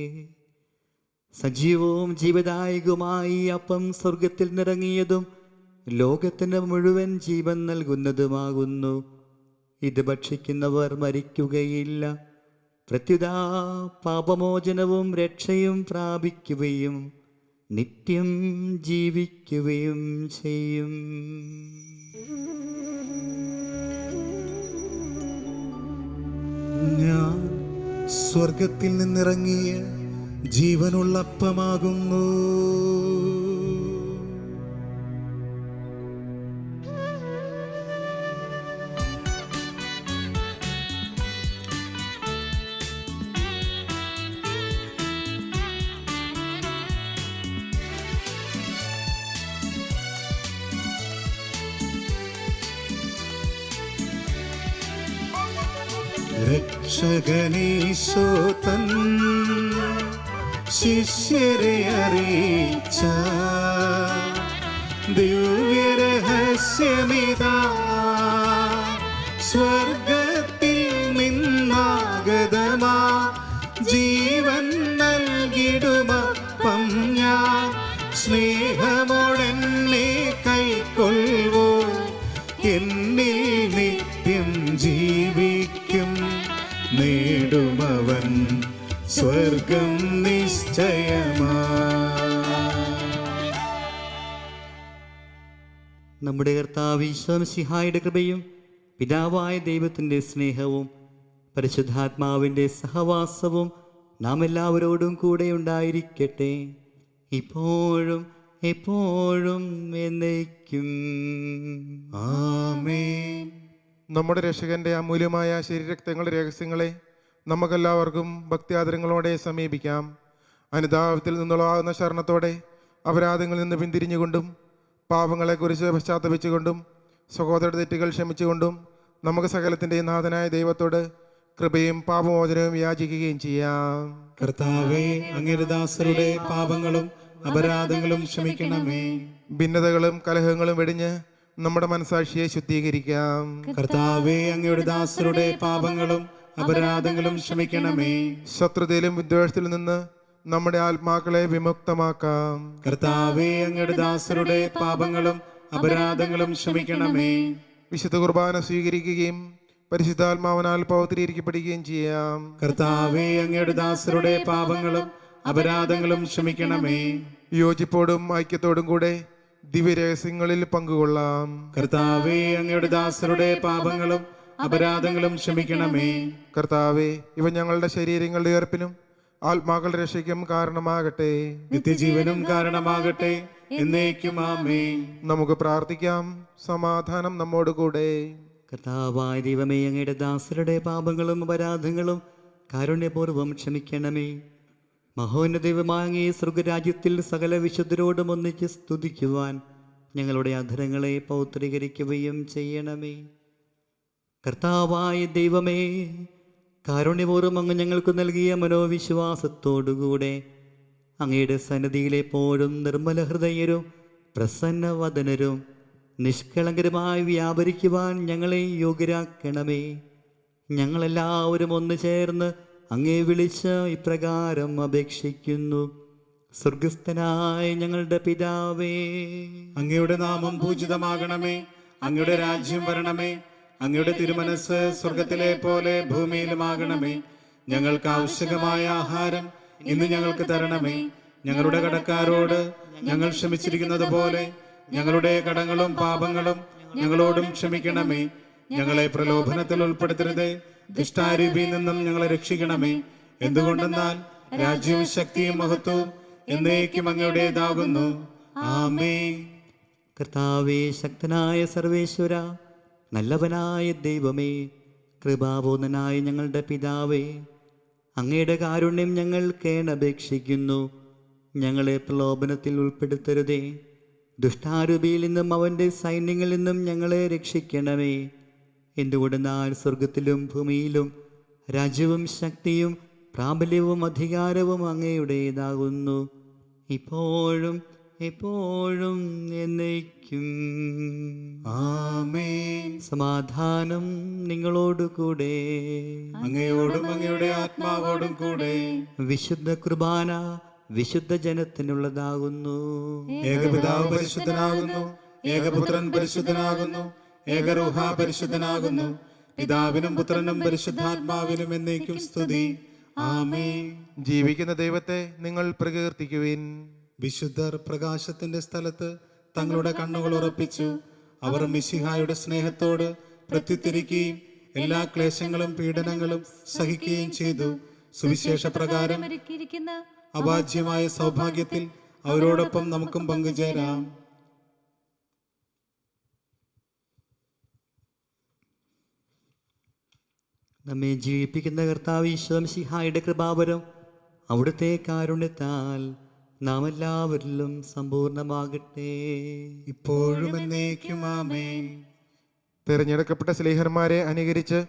സജീവവും ജീവദായകവുമായി അപ്പം സ്വർഗത്തിൽ നിറങ്ങിയതും ലോകത്തിന് മുഴുവൻ ജീവൻ നൽകുന്നതുമാകുന്നു. ഇത് ഭക്ഷിക്കുന്നവർ മരിക്കുകയില്ല, പ്രത്യുത പാപമോചനവും രക്ഷയും പ്രാപിക്കുകയും നിത്യം ജീവിക്കുകയും ചെയ്യും. ഞാൻ സ്വർഗത്തിൽ നിന്നിറങ്ങിയ ജീവനുള്ള അപ്പമാകുന്നു. രക്ഷകനീശോ തൻ ശിഷ്യരെ അറിയിച്ച ദിവ്യരഹസ്യമിതാ, സ്വർഗത്തിൽ നിന്നാഗതമാ ജീവൻ നൽകിടുമപ്പം ഞാൻ, സ്നേഹമോടെന്നെ കൈക്കൊള്ളുവോ എന്നിൽ നിത്യം ജീവിക്കും, നേടുമവൻ സ്വർഗം നിശ്ചയമാ. നമ്മുടെ കർത്താവ് ഈശോ മിശിഹായുടെ കൃപയും പിതാവായ ദൈവത്തിൻ്റെ സ്നേഹവും പരിശുദ്ധാത്മാവിൻ്റെ സഹവാസവും നാം എല്ലാവരോടും കൂടെ ഉണ്ടായിരിക്കട്ടെ, ഇപ്പോഴും എപ്പോഴും എന്നേക്കും. ആമേൻ. നമ്മുടെ രക്ഷകന്റെ അമൂല്യമായ ശരീരരക്തങ്ങളുടെ രഹസ്യങ്ങളെ നമുക്കെല്ലാവർക്കും ഭക്തിയാദരങ്ങളോടെ സമീപിക്കാം. അനുതാപത്തിൽ നിന്നുള്ളാകുന്ന ശരണത്തോടെ അപരാധങ്ങളിൽ നിന്ന് പിന്തിരിഞ്ഞുകൊണ്ടും പാപങ്ങളെക്കുറിച്ച് പശ്ചാത്തപിച്ചുകൊണ്ടും സഹോദരരുടെ തെറ്റുകൾ ക്ഷമിച്ചുകൊണ്ടും നമുക്ക് സകലത്തിൻ്റെ നാഥനായ ദൈവത്തോട് കൃപയും പാപമോചനവും യാചിക്കുകയും ചെയ്യാം. കർത്താവേ, അങ്ങയുടെ ദാസരുടെ പാപങ്ങളും അപരാധങ്ങളും ക്ഷമിക്കണമേ. ഭിന്നതകളും കലഹങ്ങളും വെടിഞ്ഞ് നമ്മുടെ മനസാക്ഷിയെ ശുദ്ധീകരിക്കാം. കർത്താവേ, അങ്ങയുടെ ദാസരുടെ പാപങ്ങളും അപരാധങ്ങളും ക്ഷമിക്കണമേ. ശത്രുതയിലും വിദ്വേഷത്തിലും നിന്ന് നമ്മുടെ ആത്മാക്കളെ വിമുക്തമാക്കാം. കർത്താവേ, അങ്ങയുടെ ദാസരുടെ പാപങ്ങളും അപരാധങ്ങളും ക്ഷമിക്കണമേ. വിശുദ്ധ കുർബാന സ്വീകരിക്കുകയും പരിശുദ്ധാത്മാവിനാൽ പൗത്രീകരിക്കപ്പെടുകയും ചെയ്യാം. കർത്താവേ, അങ്ങയുടെ ദാസരുടെ പാപങ്ങളും അപരാധങ്ങളും ക്ഷമിക്കണമേ. യോജിപ്പോടും ഐക്യത്തോടും കൂടെ ദിവ്യരഹസ്യങ്ങളിൽ പങ്കുകൊള്ളാം. കർത്താവേ, അങ്ങയുടെ ദാസരുടെ പാപങ്ങളും അപരാധങ്ങളും ക്ഷമിക്കണമേ. കർത്താവേ, ഇവ ഞങ്ങളുടെ ശരീരങ്ങളുടെ ഉയർപ്പിനും ആത്മാക്കളുടെ രക്ഷയ്ക്കും കാരണമാകട്ടെ, നിത്യജീവനും കാരണമാകട്ടെ, എന്നേക്കും ആമേൻ. നമുക്ക് പ്രാർത്ഥിക്കാം. സമാധാനം നമ്മോട് കൂടെ. കർത്താവായ ദൈവമേ, അങ്ങയുടെ ദാസരുടെ പാപങ്ങളും അപരാധങ്ങളും കാരുണ്യപൂർവ്വം ക്ഷമിക്കണമേ. മഹോന്നതവുമായ സ്വർഗരാജ്യത്തിൽ സകല വിശുദ്ധരോടും ഒന്നിച്ച് സ്തുതിക്കുവാൻ ഞങ്ങളുടെ അധരങ്ങളെ പൗത്രീകരിക്കുകയും ചെയ്യണമേ. കർത്താവായ ദൈവമേ, കാരുണ്യപൂർവ്വം അങ്ങ് ഞങ്ങൾക്ക് നൽകിയ മനോവിശ്വാസത്തോടുകൂടെ അങ്ങയുടെ സന്നിധിയിലെപ്പോഴും നിർമ്മല ഹൃദയരും പ്രസന്നവദനരും നിഷ്കളങ്കരുമായി വ്യാപരിക്കുവാൻ ഞങ്ങളെ യോഗ്യരാക്കണമേ. ഞങ്ങളെല്ലാവരും ഒന്ന് ചേർന്ന് അങ്ങേ വിളിച്ച് ഇപ്രകാരം അപേക്ഷിക്കുന്നു. സ്വർഗസ്ഥനായ ഞങ്ങളുടെ പിതാവേ, അങ്ങയുടെ നാമം പൂജിതമാകണമേ. അങ്ങയുടെ രാജ്യം വരണമേ. അങ്ങയുടെ തിരുമനസ് സ്വർഗത്തിലെ പോലെ ഭൂമിയിലുമാകണമേ. ഞങ്ങൾക്ക് ആവശ്യകമായ ആഹാരം ഇന്ന് ഞങ്ങൾക്ക് തരണമേ. ഞങ്ങളുടെ കടക്കാരോട് ഞങ്ങൾ ക്ഷമിച്ചിരിക്കുന്നത് പോലെ ഞങ്ങളുടെ കടങ്ങളും പാപങ്ങളും ഞങ്ങളോടും ക്ഷമിക്കണമേ. ഞങ്ങളെ പ്രലോഭനത്തിൽ ഉൾപ്പെടുത്തരുതേ, ദുഷ്ടാരൂപിയിൽ നിന്നും ഞങ്ങളെ രക്ഷിക്കണമേ. എന്തുകൊണ്ടെന്നാൽ രാജ്യവും ശക്തിയും മഹത്വവും എന്നേക്കും അങ്ങയുടേതാകുന്നു. ആമേൻ. കർത്താവേ, ശക്തനായ സർവേശ്വര, നല്ലവനായ ദൈവമേ, കൃപാപൂർണനായ ഞങ്ങളുടെ പിതാവേ, അങ്ങയുടെ കാരുണ്യം ഞങ്ങൾ കേണപേക്ഷിക്കുന്നു. ഞങ്ങളെ പ്രലോഭനത്തിൽ ഉൾപ്പെടുത്തരുതേ, ദുഷ്ടാരൂപിയിൽ നിന്നും അവൻ്റെ സൈന്യങ്ങളിൽ നിന്നും ഞങ്ങളെ രക്ഷിക്കണമേ. എന്തുകൊണ്ടെന്നാൽ സ്വർഗത്തിലും ഭൂമിയിലും രാജ്യവും ശക്തിയും പ്രാബല്യവും അധികാരവും അങ്ങയുടേതാകുന്നു, ഇപ്പോഴും എപ്പോഴും എന്നേക്കും. ആമേൻ. സമാധാനം നിങ്ങളോടുകൂടെ. അങ്ങയോടും അങ്ങയുടെ ആത്മാവോടും കൂടെ. വിശുദ്ധ കുർബാന വിശുദ്ധ ജനത്തിനുള്ളതാകുന്നു. ഏകപിതാവ് പരിശുദ്ധനാകുന്നു, ഏകപുത്രൻ പരിശുദ്ധനാകുന്നു, ഏകരൂഹ പരിശുദ്ധനാകുന്നു. പിതാവിനും പുത്രനും പരിശുദ്ധാത്മാവിനും എന്നേക്കും സ്തുതി. ആമേൻ. ജീവിക്കുന്ന ദൈവത്തെ നിങ്ങൾ പ്രകീർത്തിക്കുവിൻ. വിശുദ്ധർ പ്രകാശത്തിന്റെ സ്ഥലത്ത് തങ്ങളുടെ കണ്ണുകൾ ഉറപ്പിച്ചു. അവർ മിശിഹായുടെ സ്നേഹത്തോട് പ്രത്യുത്തരിക്കുകയും എല്ലാ ക്ലേശങ്ങളും പീഡനങ്ങളും സഹിക്കുകയും ചെയ്തു. സുവിശേഷ പ്രകാരം ഒരുക്കിയിരിക്കുന്ന അവാച്യമായ സൗഭാഗ്യത്തിൽ അവരോടൊപ്പം നമുക്കും പങ്കുചേരാം. നമ്മെ ജീവിപ്പിക്കുന്ന കർത്താവ് ഈശോ മിശിഹായുടെ കൃപാവരം അവിടുത്തെ കാരുണ്യത്താൽ നാം എല്ലാവരിലും സമ്പൂർണ്ണമാകട്ടെ. ഇപ്പോഴും എന്നേക്കും ആമേൻ. തിരഞ്ഞെടുക്കപ്പെട്ട സ്ലേഹന്മാരെ അനുകരിച്ച്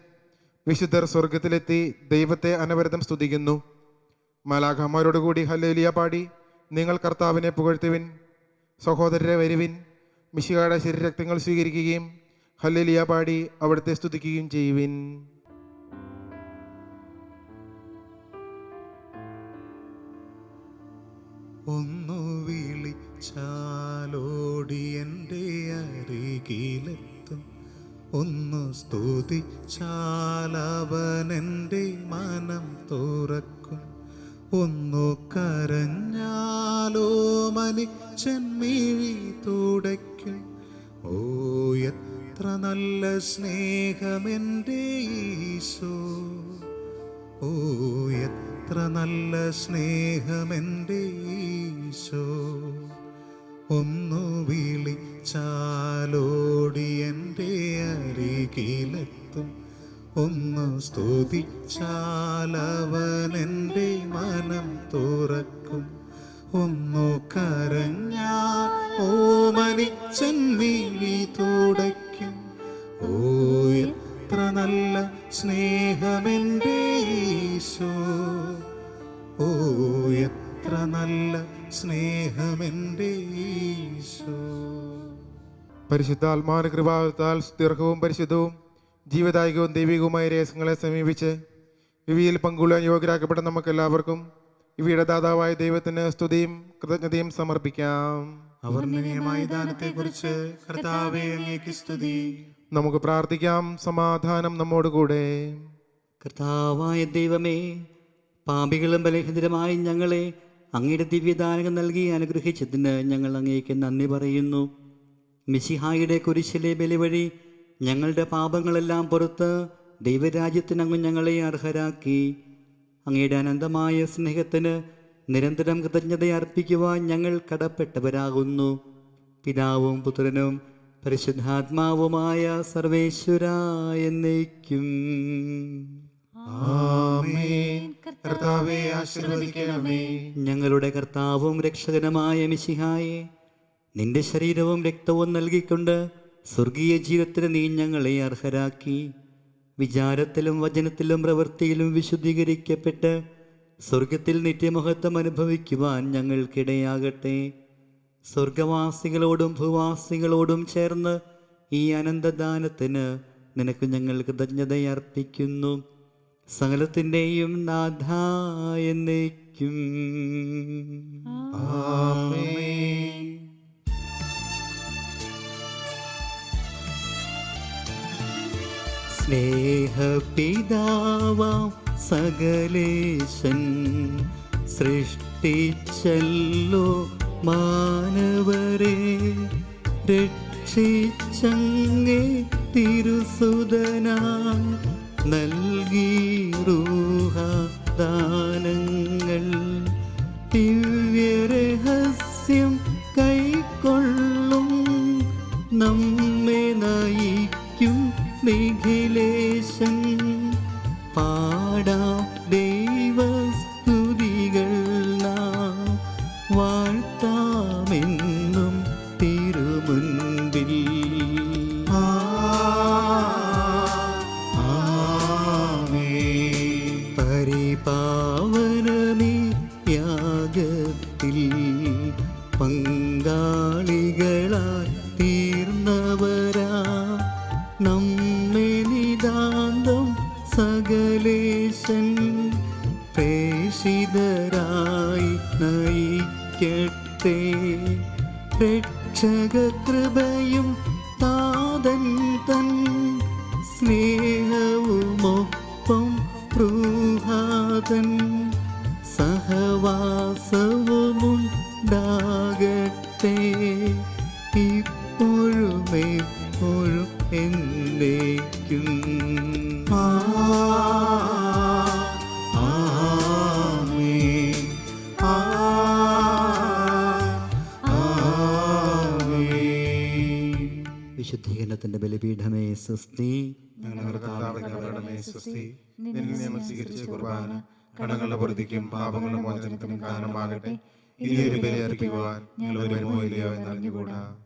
വിശുദ്ധർ സ്വർഗത്തിലെത്തി ദൈവത്തെ അനവരതം സ്തുതിക്കുന്നു. മാലാഖമാരോടുകൂടി ഹല്ലേലൂയ പാടി നിങ്ങൾ കർത്താവിനെ പുകഴ്ത്തുവിൻ. സഹോദരരെ വരുവിൻ, മിശിഹായുടെ ശരീരരക്തങ്ങൾ സ്വീകരിക്കുകയും ഹല്ലേലൂയ പാടി അവിടുത്തെ സ്തുതിക്കുകയും ചെയ്യുവിൻ. ഒന്നു വിളിച്ചാലോടി എൻ്റെ അരികിലെത്തും, ഒന്നു സ്തുതിച്ചാലവനെൻ്റെ മനം തുറക്കും, ഒന്നു കരഞ്ഞാലോ മനിച്ചെന്മിഴി തുടയ്ക്കും. ഓ എത്ര നല്ല സ്നേഹമെൻ്റെ ഈശോ, ഓ എത്ര നല്ല സ്നേഹമെൻ്റെ ഈശോ. ഒന്നു വിളിച്ചാലോടി എൻ്റെ അരികിലെത്തും, ഒന്നു സ്തുതിച്ചാലവനെൻ്റെ മനം തുറക്കും, ഒന്നു കരഞ്ഞാൽ ഓമനിച്ചെന്മിഴി തുടയ്ക്കും. ഓ എത്ര നല്ല സ്നേഹമെൻ്റെ ഈശോ, ഓ എത്ര നല്ല സ്നേഹമെൻ്റെ ഈശോ. പരിശുദ്ധാത്മാവിന്റെ കൃപാവത്താൽ ദീർഘവും പരിശുദ്ധവും ജീവദായകവും ദൈവികവുമായ രഹസ്യങ്ങളെ സമീപിച്ച് ഇവയിൽ പങ്കുകൊള്ളാൻ യോഗ്യരാക്കപ്പെട്ട നമുക്കെല്ലാവർക്കും ഇവയുടെ ദാതാവായ ദൈവത്തിന് സ്തുതിയും കൃതജ്ഞതയും സമർപ്പിക്കാം. അവർണ്ണനീയമായ ദാനത്തെക്കുറിച്ച് കർത്താവേ അങ്ങേക്ക് സ്തുതി. നമുക്ക് പ്രാർത്ഥിക്കാം. സമാധാനം നമ്മോടുകൂടെ. കർത്താവായ ദൈവമേ, പാപികളും ബലഹീനരുമായ ഞങ്ങളെ അങ്ങയുടെ ദിവ്യദാനങ്ങൾ നൽകി അനുഗ്രഹിച്ചതിന് ഞങ്ങൾ അങ്ങേക്ക് നന്ദി പറയുന്നു. മിശിഹായുടെ കുരിശിലെ ബലി വഴി ഞങ്ങളുടെ പാപങ്ങളെല്ലാം പുറത്ത് ദൈവരാജ്യത്തിന് അങ്ങ് ഞങ്ങളെ അർഹരാക്കി. അങ്ങയുടെ അനന്തമായ സ്നേഹത്തിന് നിരന്തരം കൃതജ്ഞത അർപ്പിക്കുവാൻ ഞങ്ങൾ കടപ്പെട്ടവരാകുന്നു. പിതാവും പുത്രനും പരിശുദ്ധാത്മാവുമായ സർവേശ്വര എന്നേക്കും. ആമേൻ. കർത്താവേ ആശീർവദിക്കണമേ. ഞങ്ങളുടെ കർത്താവും രക്ഷകനുമായ മിശിഹായെ, നിന്റെ ശരീരവും രക്തവും നൽകിക്കൊണ്ട് സ്വർഗീയ ജീവിതത്തിന് നീ ഞങ്ങളെ അർഹരാക്കി. വിചാരത്തിലും വചനത്തിലും പ്രവൃത്തിയിലും വിശുദ്ധീകരിക്കപ്പെട്ട് സ്വർഗത്തിൽ നിത്യമഹത്വം അനുഭവിക്കുവാൻ ഞങ്ങൾക്കിടയാകട്ടെ. സ്വർഗവാസികളോടും ഭൂവാസികളോടും ചേർന്ന് ഈ അനന്തദാനത്തിന് നിനക്ക് ഞങ്ങൾ കൃതജ്ഞതയർപ്പിക്കുന്നു. സകലത്തിൻ്റെയും നാഥ എന്നേക്കും. ആമേൻ. സ്നേഹപിതാവാം സകലേശൻ സൃഷ്ടിച്ചല്ലോ മാനവരെ, രക്ഷിച്ചങ്ങേ തിരുസുതനാ നൽകി റൂഹദാനങ്ങൾ. ദിവ്യരഹസ്യം കൈക്കൊള്ളും നമ്മെ നയിക്കും നിഖിലേശൻ. പാടാം ദൈവസ്തുതികൾ നാം, വാഴ്ത്താമെന്നും തിരുമുൻപിൽ. പരിപാവനമീ യാഗത്തിൽ പങ്കാളികളായി തീർന്നവരാ നമ്മെ നിതാന്തം സകലേശൻ പ്രേഷിതരായി നയിക്കട്ടെ. രക്ഷകകൃപയും താതൻ തൻ സ്നേഹവുമൊപ്പം റൂഹാതൻ സഹവാസവുമുണ്ടാകട്ടെ, ഇപ്പോഴും എപ്പോഴും എന്നേക്കും. ആമേൻ. ആമേൻ. വിശുദ്ധീകരണത്തിന്റെ ബലിപീഠമേ സ്വസ്തി. ഞങ്ങളുടെ കർത്താവേ സ്വസ്തി. നിന്നിൽ ഞങ്ങൾ സ്വീകരിച്ച കുർബാന കടങ്ങളുടെ പൊറുതിക്കും പാപങ്ങളുടെ മോചനത്തിനും കാരണമാകട്ടെ. ഇനിയൊരു ബലി അർപ്പിക്കുവാൻ ഞങ്ങൾ വരുമോ ഇല്ലയോ എന്നറിഞ്ഞുകൂടാ.